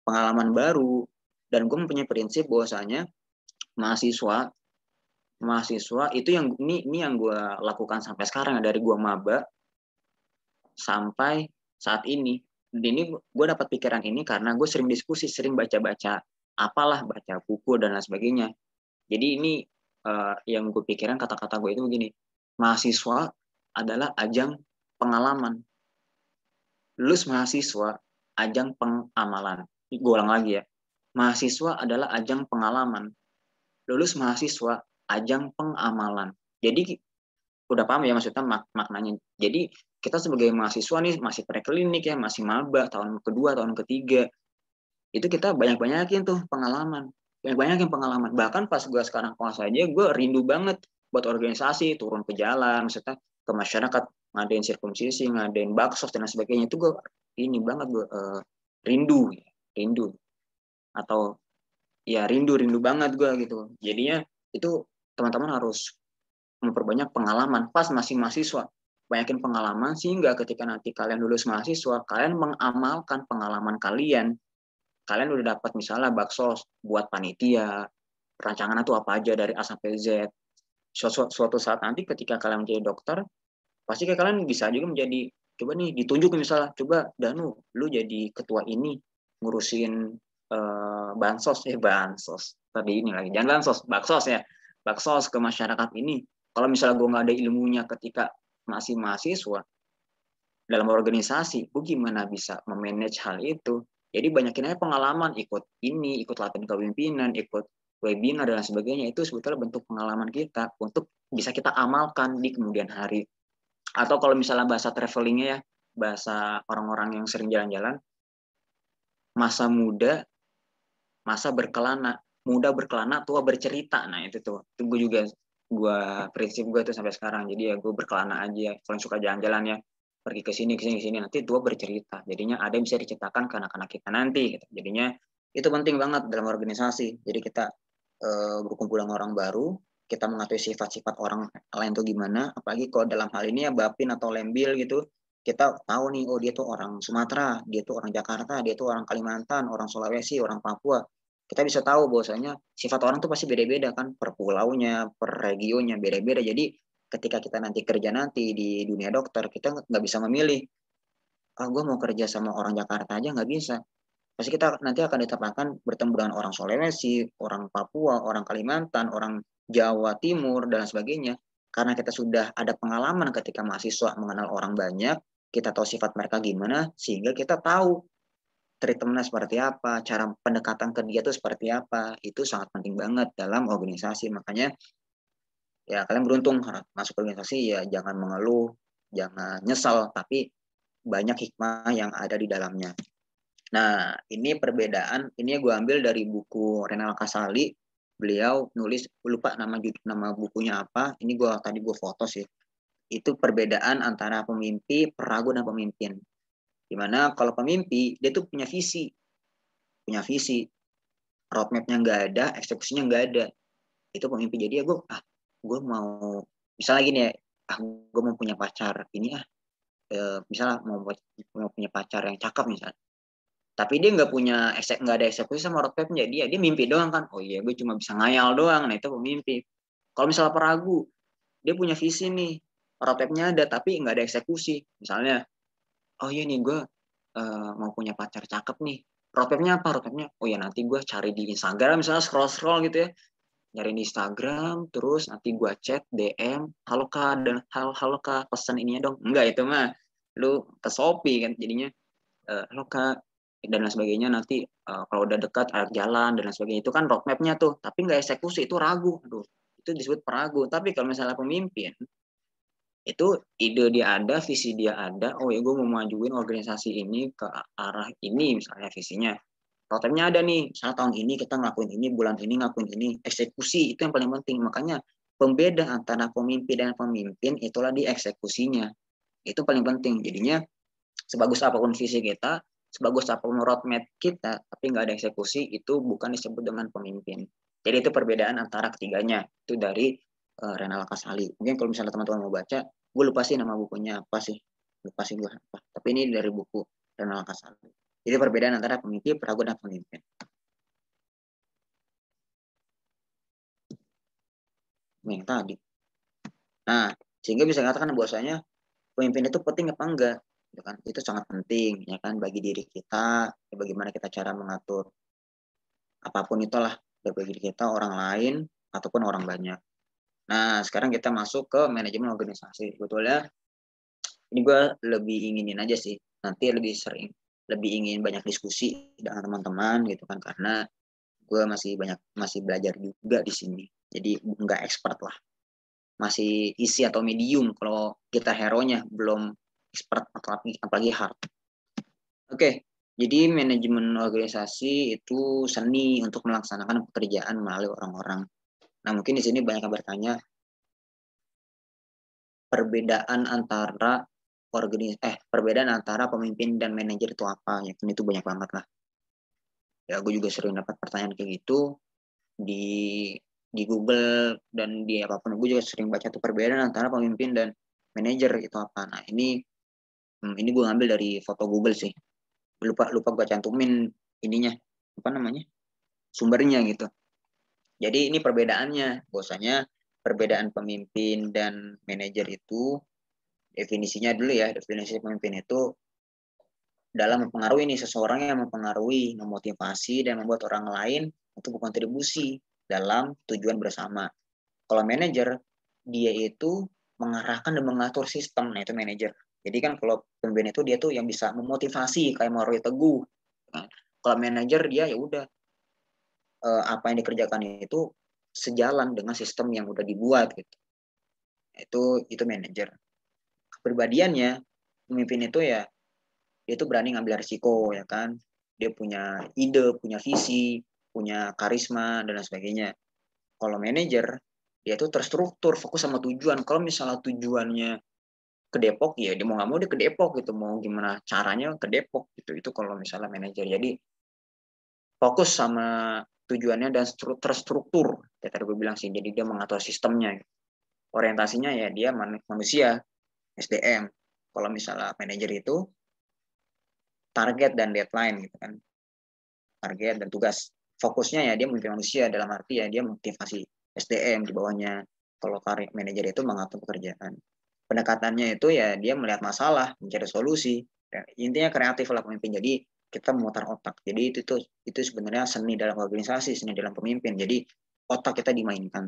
pengalaman baru. Dan gue mempunyai prinsip bahwasanya mahasiswa itu yang ini yang gue lakukan sampai sekarang, dari gue maba sampai saat ini. Ini gue dapat pikiran ini karena gue sering diskusi, sering baca-baca baca buku dan lain sebagainya. Jadi ini yang gue pikiran, kata-kata gue itu begini: mahasiswa adalah ajang pengalaman. Lulus mahasiswa ajang pengamalan. Gue ulang lagi ya, mahasiswa adalah ajang pengalaman. Lulus mahasiswa ajang pengamalan. Jadi udah paham ya maksudnya maknanya. Jadi kita sebagai mahasiswa nih masih preklinik ya, masih maba tahun kedua, tahun ketiga, itu kita banyak-banyakin tuh pengalaman. Banyak-banyakin pengalaman. Bahkan pas gue sekarang kelas aja, gue rindu banget buat organisasi, turun ke jalan, maksudnya ke masyarakat, ngadain sirkumsisi, ngadain baksos dan sebagainya. Itu gue ini banget, gue rindu. Atau ya rindu banget gue gitu. Jadinya itu teman-teman harus memperbanyak pengalaman pas masih mahasiswa. Banyakin pengalaman sehingga ketika nanti kalian lulus mahasiswa, kalian mengamalkan pengalaman kalian. Kalian udah dapat misalnya baksos buat panitia, rancangan itu apa aja dari A sampai Z. Suatu saat nanti ketika kalian menjadi dokter, pasti kalian bisa juga menjadi, coba nih ditunjuk misalnya, coba Danu, lu jadi ketua ini, ngurusin bansos tadi ini lagi, jangan baksos ya, baksos ke masyarakat ini. Kalau misalnya gue nggak ada ilmunya ketika masih mahasiswa dalam organisasi, gue gimana bisa memanage hal itu? Jadi banyakin aja pengalaman, ikut latihan kepemimpinan, ikut webinar dan sebagainya. Itu sebetulnya bentuk pengalaman kita untuk bisa kita amalkan di kemudian hari. Atau kalau misalnya bahasa travelingnya ya, bahasa orang-orang yang sering jalan-jalan, masa muda, masa berkelana, muda berkelana, tua bercerita. Nah itu tuh, itu gue prinsip gue tuh sampai sekarang. Jadi ya gue berkelana aja, kalau suka jalan-jalan ya, pergi ke sini, nanti tua bercerita. Jadinya ada yang bisa diceritakan ke anak-anak kita nanti. Gitu. Jadinya itu penting banget dalam organisasi. Jadi kita berkumpul dengan orang baru, kita mengetahui sifat-sifat orang lain tuh gimana. Apalagi kalau dalam hal ini ya Bapin atau Lembil gitu, kita tahu nih, oh dia tuh orang Sumatera, dia tuh orang Jakarta, dia tuh orang Kalimantan, orang Sulawesi, orang Papua. Kita bisa tahu bahwasanya sifat orang tuh pasti beda-beda kan, per pulaunya, per regionnya beda-beda. Jadi ketika kita nanti kerja nanti di dunia dokter, kita nggak bisa memilih, gue mau kerja sama orang Jakarta aja, nggak bisa. Pasti kita nanti akan ditempatkan bertemu dengan orang Sulawesi, orang Papua, orang Kalimantan, orang Jawa Timur, dan sebagainya. Karena kita sudah ada pengalaman ketika mahasiswa mengenal orang banyak, kita tahu sifat mereka gimana, sehingga kita tahu treatmentnya seperti apa, cara pendekatan ke dia itu seperti apa. Itu sangat penting banget dalam organisasi. Makanya Ya kalian beruntung masuk organisasi, ya jangan mengeluh, jangan nyesal, tapi banyak hikmah yang ada di dalamnya. Nah, ini perbedaan, ini gue ambil dari buku Renal Kasali. Beliau nulis, lupa nama bukunya apa, ini tadi gue foto sih. Itu perbedaan antara pemimpi, peragu, dan pemimpin. Dimana kalau pemimpi, dia tuh punya visi. Roadmap-nya nggak ada, eksekusinya nggak ada. Itu pemimpi. Jadi ya gue mau, misalnya gini ya, gue mau punya pacar, ini misalnya mau punya pacar yang cakep misalnya. Tapi dia nggak ada eksekusi sama roadmapnya, dia mimpi doang kan. Oh iya, gue cuma bisa ngayal doang. Nah itu pemimpi. Kalau misalnya peragu, dia punya visi nih, roadmapnya ada tapi nggak ada eksekusi. Misalnya, oh iya nih gue mau punya pacar cakep nih. Roadmapnya apa? Roadmapnya, oh ya nanti gue cari di Instagram, misalnya scroll gitu ya. Nyari di Instagram, terus nanti gue chat, DM, halo kak, dan halo kak, pesan ininya dong. Enggak, itu mah lu ke Shopee kan jadinya. Halo kak, dan lain sebagainya. Nanti kalau udah dekat arah jalan dan lain sebagainya, itu kan roadmapnya tuh, tapi nggak eksekusi, itu ragu. Aduh, itu disebut peragu. Tapi kalau misalnya pemimpin, itu ide dia ada, visi dia ada, oh ya gue mau majuin organisasi ini ke arah ini, misalnya visinya. Roadmapnya ada nih, misalnya tahun ini kita ngelakuin ini, bulan ini ngelakuin ini, eksekusi itu yang paling penting. Makanya pembeda antara pemimpin dan pemimpin itulah di eksekusinya. Itu paling penting. Jadinya sebagus apapun visi kita, sebagus apapun roadmap kita, tapi nggak ada eksekusi, itu bukan disebut dengan pemimpin. Jadi itu perbedaan antara ketiganya. Itu dari Renal Kasali. Mungkin kalau misalnya teman-teman mau baca, gue lupa sih nama bukunya apa sih. Lupa sih gue apa. Tapi ini dari buku Renal Kasali. Jadi perbedaan antara pemimpin, peragu, dan pemimpin. Yang tadi. Nah, sehingga bisa dikatakan bahwasanya pemimpin itu penting apa enggak? Ya kan? Itu sangat penting ya kan bagi diri kita, ya bagaimana kita cara mengatur apapun itulah bagi diri kita, orang lain ataupun orang banyak. Nah, sekarang kita masuk ke manajemen organisasi. Sebetulnya ini gue lebih inginin aja sih. Nanti lebih ingin banyak diskusi dengan teman-teman gitu kan, karena gue masih belajar juga di sini. Jadi nggak expert lah. Masih isi atau medium kalau kita hero-nya, belum expert apalagi hard. Oke, jadi manajemen organisasi itu seni untuk melaksanakan pekerjaan melalui orang-orang. Nah, mungkin di sini banyak yang bertanya, perbedaan antara pemimpin dan manajer itu apa? Ya, itu banyak banget lah. Ya, gue juga sering dapat pertanyaan kayak gitu di Google dan di apapun. Gue juga sering baca tuh perbedaan antara pemimpin dan manajer itu apa. Nah, ini gue ngambil dari foto Google sih. Lupa gue cantumin ininya, apa namanya, sumbernya gitu. Jadi ini perbedaannya, bahwasanya perbedaan pemimpin dan manajer itu definisinya dulu ya. Definisi pemimpin itu dalam mempengaruhi seseorang yang mempengaruhi, memotivasi, dan membuat orang lain untuk berkontribusi dalam tujuan bersama. Kalau manajer, dia itu mengarahkan dan mengatur sistem. Nah, itu manajer. Jadi kan kalau pemimpin itu dia tuh yang bisa memotivasi kayak Mario Teguh. Nah, kalau manajer dia ya udah apa yang dikerjakan itu sejalan dengan sistem yang udah dibuat gitu. Itu manajer. Kepribadiannya pemimpin itu ya dia tuh berani ngambil risiko ya kan. Dia punya ide, punya visi, punya karisma dan lain sebagainya. Kalau manajer dia tuh terstruktur, fokus sama tujuan. Kalau misalnya tujuannya ke Depok, ya dia mau nggak mau dia ke Depok gitu, mau gimana caranya ke Depok gitu. Itu kalau misalnya manajer. Jadi fokus sama tujuannya dan terstruktur. Ya tadi gue bilang sih, jadi dia mengatur sistemnya. Orientasinya ya dia manusia, SDM. Kalau misalnya manajer itu target dan deadline gitu kan. Target dan tugas. Fokusnya ya dia memimpin manusia, dalam arti ya dia motivasi SDM di bawahnya. Kalau manajer itu mengatur pekerjaan. Pendekatannya itu ya dia melihat masalah, mencari solusi. Ya, intinya kreatif lah pemimpin. Jadi kita memutar otak. Jadi itu sebenarnya seni dalam organisasi, seni dalam pemimpin. Jadi otak kita dimainkan.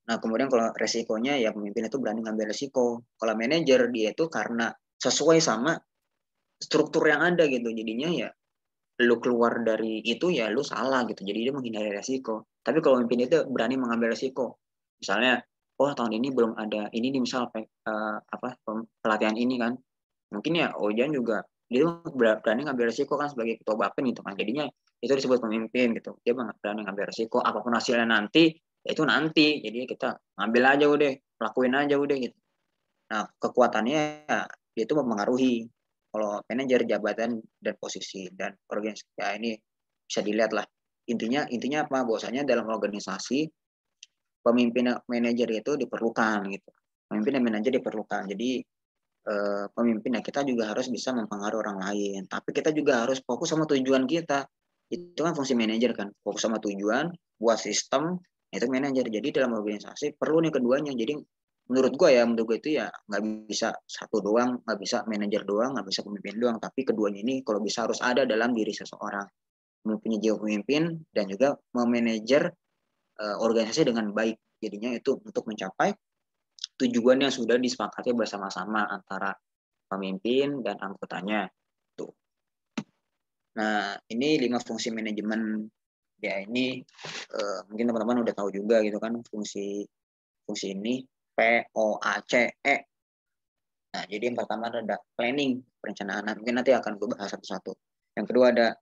Nah, kemudian kalau resikonya ya pemimpin itu berani ngambil resiko. Kalau manajer dia itu karena sesuai sama struktur yang ada gitu. Jadinya ya lu keluar dari itu ya lu salah gitu. Jadi dia menghindari resiko. Tapi kalau pemimpin itu berani mengambil resiko. Misalnya oh tahun ini belum ada ini nih misal pelatihan ini kan, mungkin ya Ojan juga dia berani ngambil resiko kan sebagai ketua Bapin gitu kan, jadinya itu disebut pemimpin gitu, dia berani ngambil resiko apapun hasilnya nanti ya itu nanti, jadi kita ngambil aja udah, lakuin aja udah gitu. Nah kekuatannya ya, dia itu mempengaruhi kalau manajer jabatan dan posisi dan organisasi ya ini bisa dilihat lah, intinya apa bahwasanya dalam organisasi pemimpin manajer itu diperlukan gitu, pemimpin dan manajer diperlukan, jadi pemimpin ya kita juga harus bisa mempengaruhi orang lain, tapi kita juga harus fokus sama tujuan kita, itu kan fungsi manajer kan, fokus sama tujuan, buat sistem, itu manajer. Jadi dalam organisasi perlu nih keduanya, jadi menurut gue itu ya nggak bisa satu doang, nggak bisa manajer doang, nggak bisa pemimpin doang, tapi keduanya ini kalau bisa harus ada dalam diri seseorang, mempunyai jiwa pemimpin dan juga memanajer organisasi dengan baik, jadinya itu untuk mencapai tujuan yang sudah disepakati bersama-sama antara pemimpin dan anggotanya. Tuh. Nah, ini 5 fungsi manajemen. Ya, ini mungkin teman-teman udah tahu juga gitu kan fungsi ini POACE. Nah, jadi yang pertama ada planning, perencanaan. Nah, mungkin nanti akan gue bahas satu-satu. Yang kedua ada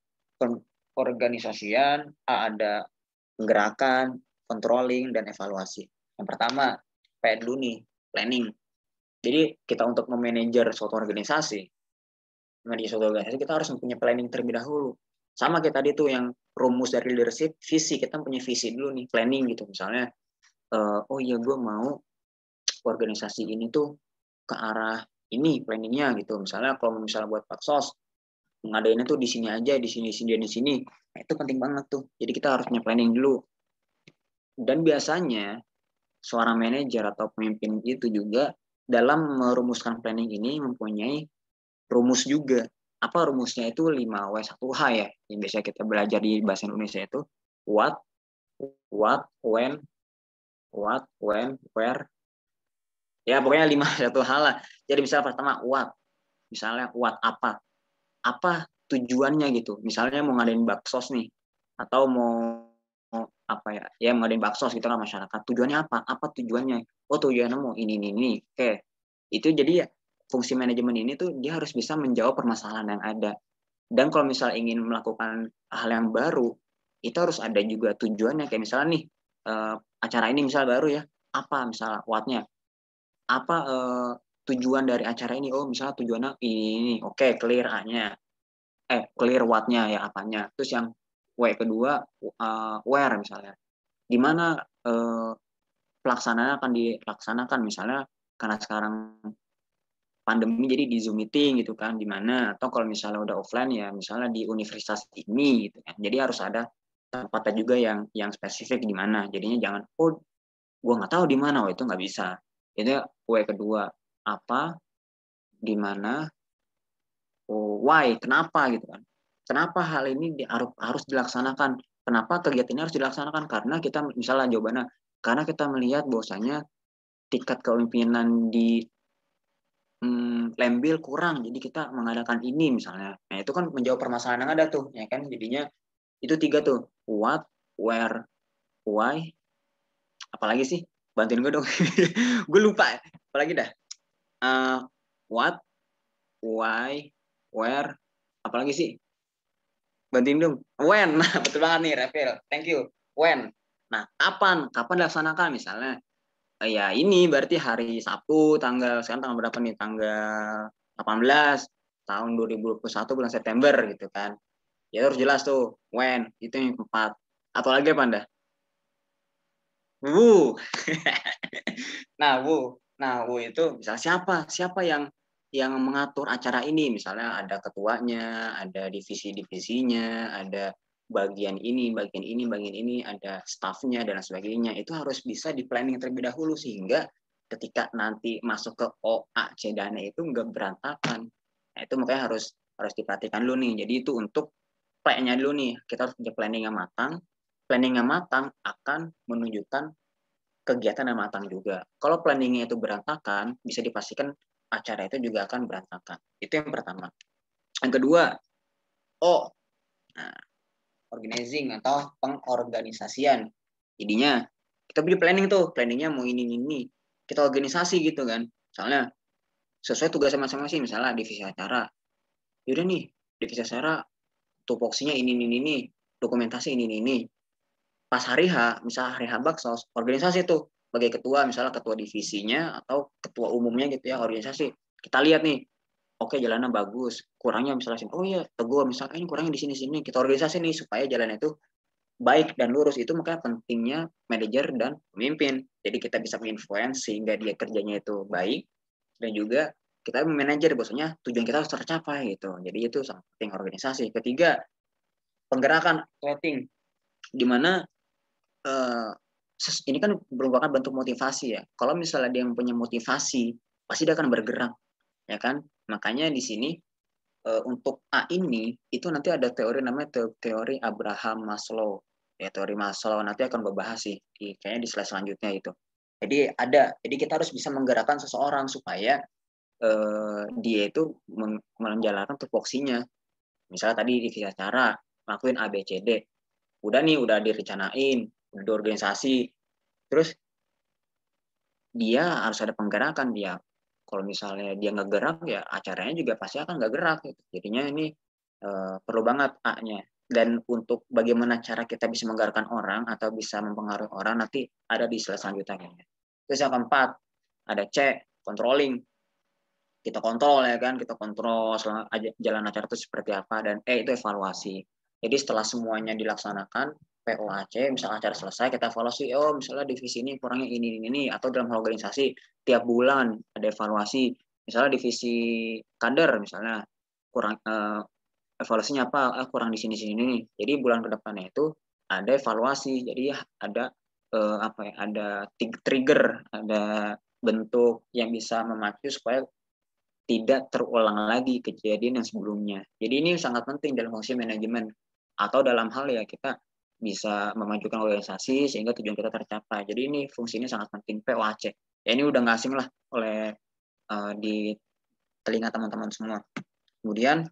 organisasian, ada penggerakan, controlling, dan evaluasi. Yang pertama, P dulu nih, planning. Jadi kita untuk memanajer suatu organisasi, kita harus mempunyai planning terlebih dahulu. Sama kayak tadi tuh yang rumus dari leadership, visi, kita punya visi dulu nih, planning gitu. Misalnya, oh iya gue mau organisasi ini tuh ke arah ini planningnya gitu. Misalnya kalau misalnya buat Paksos, ngadainnya tuh di sini aja, di sini, di sini. Nah, itu penting banget tuh. Jadi kita harus punya planning dulu. Dan biasanya seorang manajer atau pemimpin itu juga dalam merumuskan planning ini mempunyai rumus juga. Apa rumusnya itu 5W1H ya, yang biasa kita belajar di bahasa Indonesia itu what, when, where. Ya pokoknya 5W1H lah. Jadi misalnya pertama what, misalnya what apa tujuannya gitu. Misalnya mau ngadain baksos nih, atau mau apa ya mau ngadain baksos gitu kan masyarakat. Tujuannya apa tujuannya? Oh tujuannya mau ini. Oke, itu jadi ya fungsi manajemen ini tuh dia harus bisa menjawab permasalahan yang ada. Dan kalau misal ingin melakukan hal yang baru, itu harus ada juga tujuannya. Kayak misalnya nih acara ini misal baru ya, apa misalnya what-nya, apa tujuan dari acara ini? Oh misalnya tujuannya ini, oke clear A-nya, clear what-nya ya apanya. Terus yang W kedua where misalnya, di mana pelaksanaannya akan dilaksanakan, misalnya karena sekarang pandemi jadi di Zoom meeting gitu kan, di mana, atau kalau misalnya udah offline ya misalnya di universitas ini gitu kan. Jadi harus ada tempatnya juga yang spesifik di mana. Jadinya jangan gue nggak tahu di mana, itu nggak bisa. Jadi W kedua apa, di mana, why, kenapa gitu kan. Kenapa hal ini harus dilaksanakan? Kenapa kegiatan ini harus dilaksanakan? Karena kita misalnya jawabannya, karena kita melihat bahwasanya tingkat kepemimpinan di Lembil kurang, jadi kita mengadakan ini misalnya. Nah itu kan menjawab permasalahan yang ada tuh, ya kan? Jadinya itu 3 tuh, what, where, why. Apalagi sih? Bantuin gue dong. Gue lupa. Apalagi dah? What, why, where, apalagi sih? Bantuin dong. When. Nah, betul banget nih, Revel. Thank you. When. Nah, kapan dilaksanakan misalnya? Ya ini berarti hari Sabtu sekarang tanggal berapa nih? Tanggal 18 tahun 2021 bulan September gitu kan. Ya harus jelas tuh when, itu yang keempat. Atau lagi apa Anda? Nah, itu misalnya siapa yang mengatur acara ini, misalnya ada ketuanya, ada divisi-divisinya, ada bagian ini, ada staffnya dan sebagainya. Itu harus bisa di planning terlebih dahulu sehingga ketika nanti masuk ke OA C dana itu nggak berantakan. Nah, itu makanya harus diperhatikan dulu nih. Jadi itu untuk P-nya dulu nih, kita harus punya planning yang matang. Planning yang matang akan menunjukkan kegiatan yang matang juga. Kalau planningnya itu berantakan, bisa dipastikan acara itu juga akan berantakan. Itu yang pertama. Yang kedua, organizing atau pengorganisasian. Jadinya kita beli planning tuh, planningnya mau ini, kita organisasi gitu kan. Misalnya sesuai tugas masing-masing, misalnya divisi acara, yaudah nih divisi acara tupoksinya ini, dokumentasi ini. Pas hari H, misalnya hari H baksos, organisasi tuh sebagai ketua, misalnya ketua divisinya atau ketua umumnya gitu ya organisasi, kita lihat nih, oke jalannya bagus, kurangnya misalnya oh iya teguh misalnya ini kurangnya di sini kita organisasi nih supaya jalannya itu baik dan lurus. Itu makanya pentingnya manajer dan pemimpin, jadi kita bisa menginfluence sehingga dia kerjanya itu baik, dan juga kita manajer bahwasanya tujuan kita harus tercapai gitu. Jadi itu sangat penting organisasi. Ketiga, penggerakan rating, di mana ini kan merupakan bentuk motivasi ya. Kalau misalnya dia punya motivasi, pasti dia akan bergerak, ya kan? Makanya di sini untuk A ini itu nanti ada teori namanya teori Abraham Maslow. Ya, teori Maslow nanti akan membahas sih kayaknya di slide selanjutnya itu. Jadi kita harus bisa menggerakkan seseorang supaya dia itu menjalankan tupoksinya. Misalnya tadi divisi acara lakuin A B C D. Udah direncanain, udah di organisasi. Terus dia harus ada penggerakan dia. Kalau misalnya dia nggak gerak ya acaranya juga pasti akan nggak gerak gitu. Jadinya ini perlu banget A-nya. Dan untuk bagaimana cara kita bisa menggerakkan orang atau bisa mempengaruhi orang nanti ada di slide selanjutnya. Terus yang keempat ada C, controlling. Kita kontrol ya kan, kita kontrol jalan acara itu seperti apa, dan itu evaluasi. Jadi setelah semuanya dilaksanakan POAC, misalnya acara selesai kita evaluasi, oh misalnya divisi ini kurangnya ini, atau dalam organisasi tiap bulan ada evaluasi, misalnya divisi kader misalnya kurang evaluasinya apa, kurang di sini nih. Jadi bulan kedepannya itu ada evaluasi, jadi ada ada trigger, ada bentuk yang bisa memacu supaya tidak terulang lagi kejadian yang sebelumnya. Jadi ini sangat penting dalam fungsi manajemen atau dalam hal ya kita bisa memajukan organisasi sehingga tujuan kita tercapai. Jadi ini fungsinya sangat penting, POAC. Ya ini udah nggak asing lah oleh di telinga teman-teman semua. Kemudian,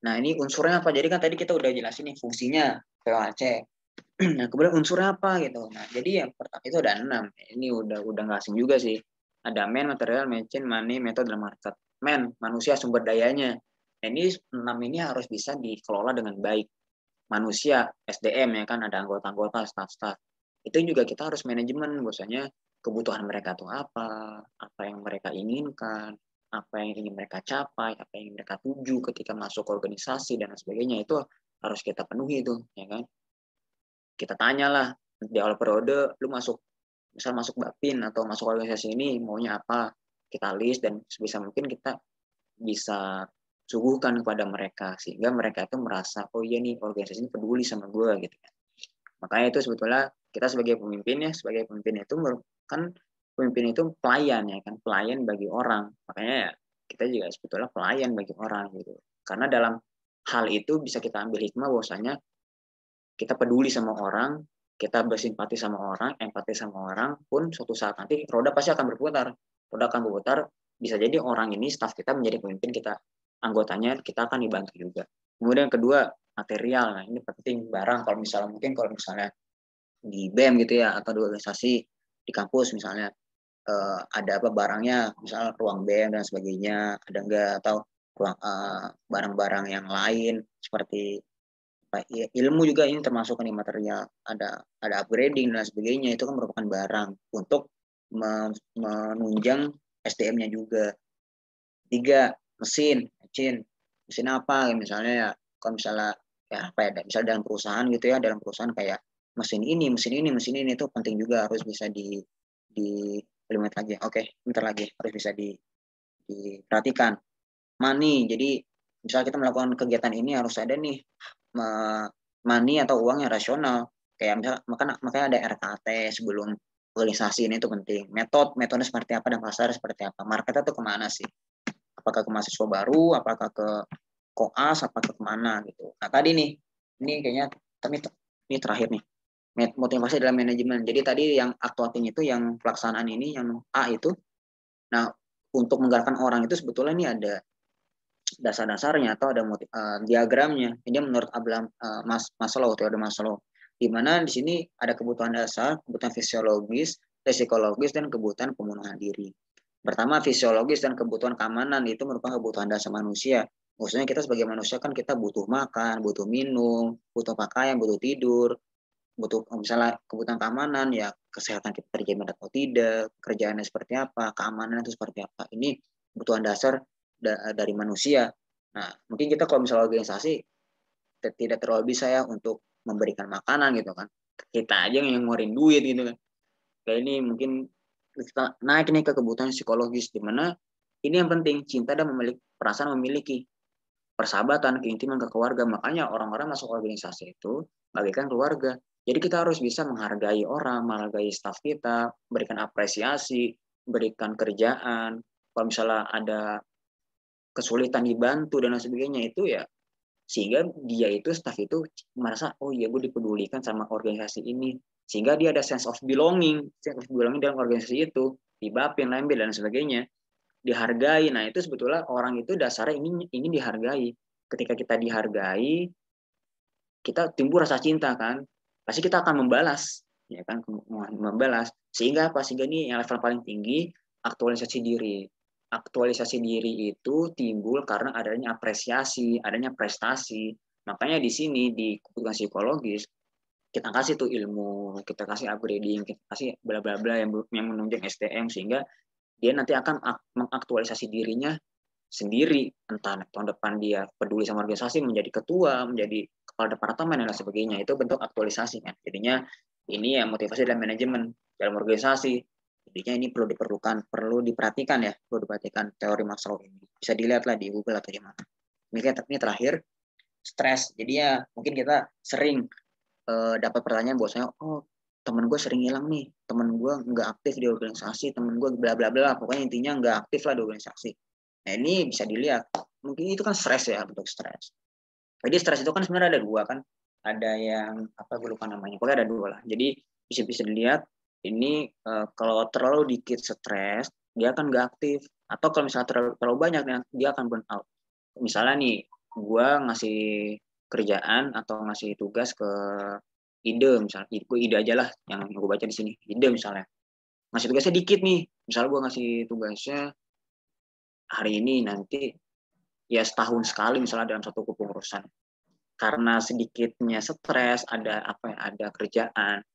nah ini unsurnya apa? Jadi kan tadi kita udah jelasin nih fungsinya POAC. Nah kemudian unsurnya apa gitu. Nah jadi yang pertama itu ada 6. Ini udah nggak asing juga sih. Ada man, material, machine, money, method, dan market. Man, manusia sumber dayanya. Nah, ini 6 ini harus bisa dikelola dengan baik. Manusia, SDM ya kan, ada anggota-anggota, staff-staff. Itu juga kita harus manajemen, bahwasanya kebutuhan mereka tuh apa yang mereka inginkan, apa yang ingin mereka capai, apa yang ingin mereka tuju ketika masuk organisasi dan sebagainya, itu harus kita penuhi tuh, ya kan. Kita tanyalah di awal periode, lu misal masuk Bapin atau masuk organisasi ini maunya apa, kita list dan sebisa mungkin kita bisa suguhkan kepada mereka sehingga mereka itu merasa oh iya nih organisasi ini peduli sama gue gitu kan. Makanya itu sebetulnya kita sebagai pemimpin itu kan pemimpin itu pelayan ya kan, pelayan bagi orang. Makanya ya kita juga sebetulnya pelayan bagi orang gitu. Karena dalam hal itu bisa kita ambil hikmah bahwasanya kita peduli sama orang, kita bersimpati sama orang, empati sama orang, pun suatu saat nanti roda pasti akan berputar. Roda akan berputar, bisa jadi orang ini, staf kita menjadi pemimpin kita, anggotanya kita akan dibantu juga. Kemudian yang kedua, material. Nah ini penting, barang. Kalau misalnya di BEM gitu ya, atau di organisasi, di kampus misalnya, ada apa barangnya, misalnya ruang BEM dan sebagainya, ada enggak, atau barang-barang yang lain, seperti ilmu juga ini termasuk nih material, ada upgrading dan sebagainya, itu kan merupakan barang untuk menunjang SDM-nya juga. 3, mesin apa misalnya ya, kalau misalnya ya apa ya, misalnya dalam perusahaan gitu ya, dalam perusahaan kayak mesin ini itu penting juga, harus bisa di limit lagi. Oke, bentar lagi harus bisa diperhatikan. Money, jadi misalnya kita melakukan kegiatan ini harus ada nih money atau uang yang rasional. Kayak makanya ada RKT sebelum organisasi ini itu penting. Metode seperti apa dan pasar seperti apa. Marketnya tuh kemana sih? Apakah ke mahasiswa baru, apakah ke koas, apakah kemana gitu. Nah tadi nih, ini kayaknya ini terakhir nih. Motivasi dalam manajemen. Jadi tadi yang actuating itu, yang pelaksanaan ini, yang A itu. Nah untuk menggerakkan orang itu sebetulnya ini ada dasar-dasarnya atau ada diagramnya. Ini menurut Maslow, teori Maslow. Di mana di sini ada kebutuhan dasar, kebutuhan fisiologis, psikologis, dan kebutuhan pemenuhan diri. Pertama, fisiologis dan kebutuhan keamanan itu merupakan kebutuhan dasar manusia. Maksudnya kita sebagai manusia kan kita butuh makan, butuh minum, butuh pakaian, butuh tidur, butuh misalnya kebutuhan keamanan, ya kesehatan kita terjamin atau tidak, kerjaannya seperti apa, keamanan itu seperti apa. Ini kebutuhan dasar dari manusia. Nah, mungkin kita kalau misalnya organisasi tidak terlalu bisa ya untuk memberikan makanan gitu kan. Kita aja yang ngeluarin duit gitu kan. Kayak ini mungkin kita naik nih ke kebutuhan psikologis, di mana ini yang penting, cinta dan perasaan memiliki persahabatan, keintiman ke keluarga. Makanya orang-orang masuk organisasi itu bagaikan keluarga. Jadi kita harus bisa menghargai orang, menghargai staf kita, berikan apresiasi, berikan kerjaan. Kalau misalnya ada kesulitan dibantu dan lain sebagainya, itu ya sehingga dia itu staf itu merasa, oh iya gue dipedulikan sama organisasi ini, sehingga dia ada sense of belonging dalam organisasi itu, dibapin, lembel dan sebagainya, dihargai. Nah itu sebetulnya orang itu dasarnya ingin dihargai. Ketika kita dihargai, kita timbul rasa cinta kan, pasti kita akan membalas, ya kan, membalas. Sehingga apa? Sehingga ini yang level paling tinggi, aktualisasi diri. Aktualisasi diri itu timbul karena adanya apresiasi, adanya prestasi. Makanya di sini di kebutuhan psikologis kita kasih tuh ilmu, kita kasih upgrading, kita kasih bla bla bla yang menunjang SDM, sehingga dia nanti akan mengaktualisasi dirinya sendiri, entah tahun depan dia peduli sama organisasi, menjadi ketua, menjadi kepala departemen dan lain sebagainya. Itu bentuk aktualisasi kan. Jadinya ini ya motivasi dalam manajemen, dalam organisasi. Jadinya ini perlu diperlukan, perlu diperhatikan ya, perlu diperhatikan teori Maslow ini. Bisa dilihat lah di Google atau di mana. Ini terakhir, stres. Jadi ya mungkin kita sering dapat pertanyaan bahwasanya, oh temen gue sering hilang nih, temen gue nggak aktif di organisasi, temen gue bla bla bla, pokoknya intinya nggak aktif lah di organisasi. Nah ini bisa dilihat, mungkin itu kan stres ya, bentuk stres. Jadi stres itu kan sebenarnya ada dua kan, ada yang apa gue lupa namanya, pokoknya ada dua lah. Jadi bisa dilihat ini kalau terlalu dikit stres dia akan nggak aktif, atau kalau misalnya terlalu banyak dia akan burn out. Misalnya nih gue ngasih kerjaan atau ngasih tugas ke ide, misalnya gue ide aja lah yang gue baca di sini, ide misalnya ngasih tugasnya dikit nih, misalnya gue ngasih tugasnya hari ini, nanti ya setahun sekali misalnya dalam satu kepengurusan, karena sedikitnya stres, ada apa ya, ada kerjaan,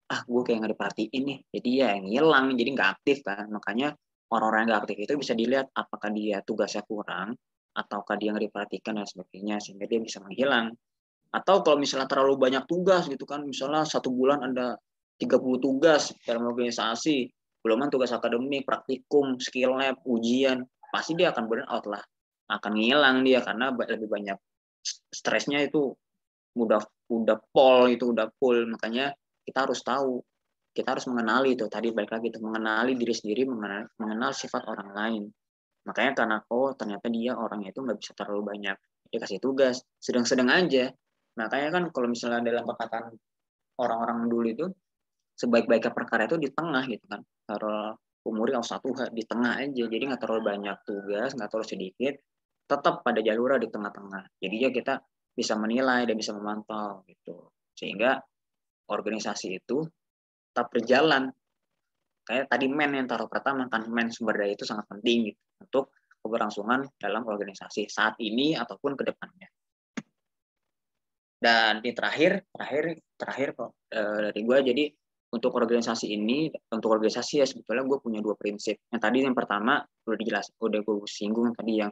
gue kayak nggak diperhatiin nih, jadi ya yang hilang, jadi nggak aktif kan. Makanya orang-orang yang nggak aktif itu bisa dilihat apakah dia tugasnya kurang ataukah dia nggak diperhatikan dan sebagainya, sehingga dia bisa menghilang. Atau kalau misalnya terlalu banyak tugas gitu kan, misalnya satu bulan ada 30 tugas dalam organisasi, belum tugas akademik, praktikum, skill lab, ujian, pasti dia akan burn out lah, akan ngilang dia karena lebih banyak stresnya, itu udah full. Makanya kita harus tahu, kita harus mengenali itu tadi, balik lagi itu, mengenali diri sendiri, mengenal sifat orang lain. Makanya karena ternyata dia orangnya itu nggak bisa terlalu banyak dikasih tugas, sedang-sedang aja. Makanya kan kalau misalnya dalam perkataan orang-orang dulu itu, sebaik-baiknya perkara itu di tengah gitu kan, taruh umurnya satu di tengah aja, jadi nggak terlalu banyak tugas, nggak terlalu sedikit, tetap pada jalurnya di tengah-tengah. Jadi ya kita bisa menilai dan bisa memantau gitu, sehingga organisasi itu tetap berjalan. Kayak tadi yang taruh pertama kan, sumber daya itu sangat penting gitu, untuk keberlangsungan dalam organisasi saat ini ataupun ke depannya. Dan di terakhir kok dari gue, jadi untuk organisasi ini, untuk organisasi ya sebetulnya gue punya dua prinsip. Yang tadi yang pertama udah gue singgung tadi, yang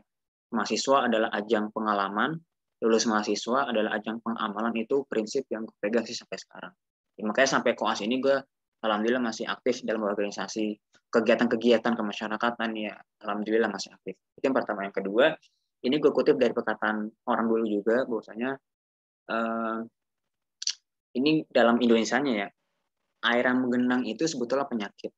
mahasiswa adalah ajang pengalaman, lulus mahasiswa adalah ajang pengamalan. Itu prinsip yang gue pegang sih sampai sekarang. Ya, makanya sampai koas ini gue alhamdulillah masih aktif dalam organisasi, kegiatan-kegiatan kemasyarakatan ya alhamdulillah masih aktif. Itu yang pertama. Yang kedua, ini gue kutip dari perkataan orang dulu juga, bahwasanya ini dalam Indonesianya ya, air yang menggenang itu sebetulnya penyakit.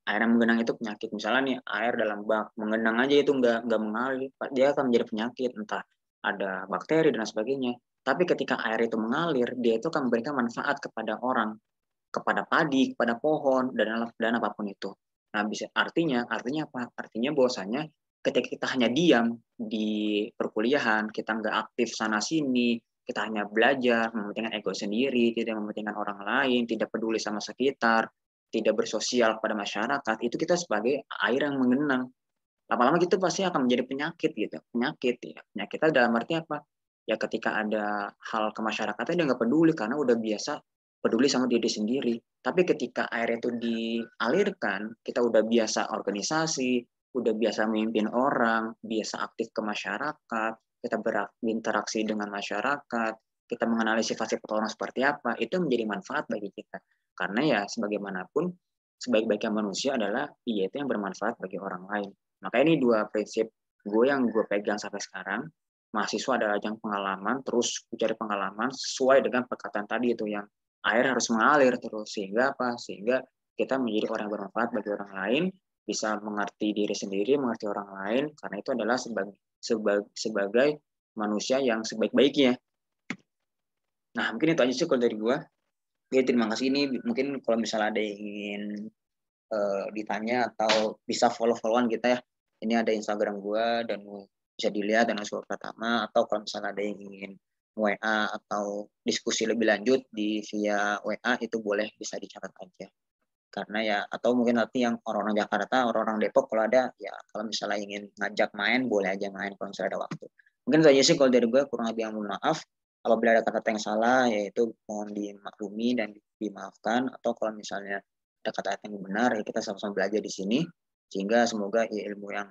Air yang menggenang itu penyakit. Misalnya nih air dalam bak menggenang aja itu nggak mengalir, dia akan menjadi penyakit, entah ada bakteri dan sebagainya. Tapi ketika air itu mengalir, dia itu akan memberikan manfaat kepada orang, kepada padi, kepada pohon, dan apapun itu. Nah, artinya apa? Artinya bahwasanya ketika kita hanya diam di perkuliahan, kita nggak aktif sana sini, kita hanya belajar, mementingkan ego sendiri, tidak mementingkan orang lain, tidak peduli sama sekitar, tidak bersosial pada masyarakat, itu kita sebagai air yang mengenang. Lama-lama gitu pasti akan menjadi penyakit gitu. Penyakitnya dalam arti apa? Ya ketika ada hal ke masyarakatnya dia nggak peduli karena udah biasa peduli sama diri sendiri. Tapi ketika air itu dialirkan, kita udah biasa organisasi, udah biasa memimpin orang, biasa aktif ke masyarakat, kita berinteraksi dengan masyarakat, kita mengenali sifat-sifat orang seperti apa, itu menjadi manfaat bagi kita. Karena ya sebagaimanapun, sebaik-baiknya manusia adalah yaitu yang bermanfaat bagi orang lain. Maka ini dua prinsip gue yang gue pegang sampai sekarang. Mahasiswa adalah ajang pengalaman, terus cari pengalaman sesuai dengan perkataan tadi itu yang air harus mengalir terus. Sehingga apa? Sehingga kita menjadi orang yang bermanfaat bagi orang lain, bisa mengerti diri sendiri, mengerti orang lain, karena itu adalah sebagai manusia yang sebaik-baiknya. Nah, mungkin itu aja sih kalau dari gue. Oke, terima kasih. Ini mungkin kalau misalnya ada yang ingin ditanya atau bisa follow-followan kita ya. Ini ada Instagram gue dan bisa dilihat dan langsung pertama, atau kalau misalnya ada yang ingin WA atau diskusi lebih lanjut di via WA itu boleh bisa dicatat aja. Karena ya atau mungkin nanti yang orang-orang Jakarta, orang-orang Depok kalau ada ya kalau misalnya ingin ngajak main boleh aja main kalau misalnya ada waktu. Mungkin itu aja sih kalau dari gue, kurang lebih yang mohon maaf. Apabila ada kata-kata yang salah yaitu mohon dimaklumi dan dimaafkan, atau kalau misalnya ada kata-kata yang benar ya kita sama-sama belajar di sini sehingga semoga ilmu yang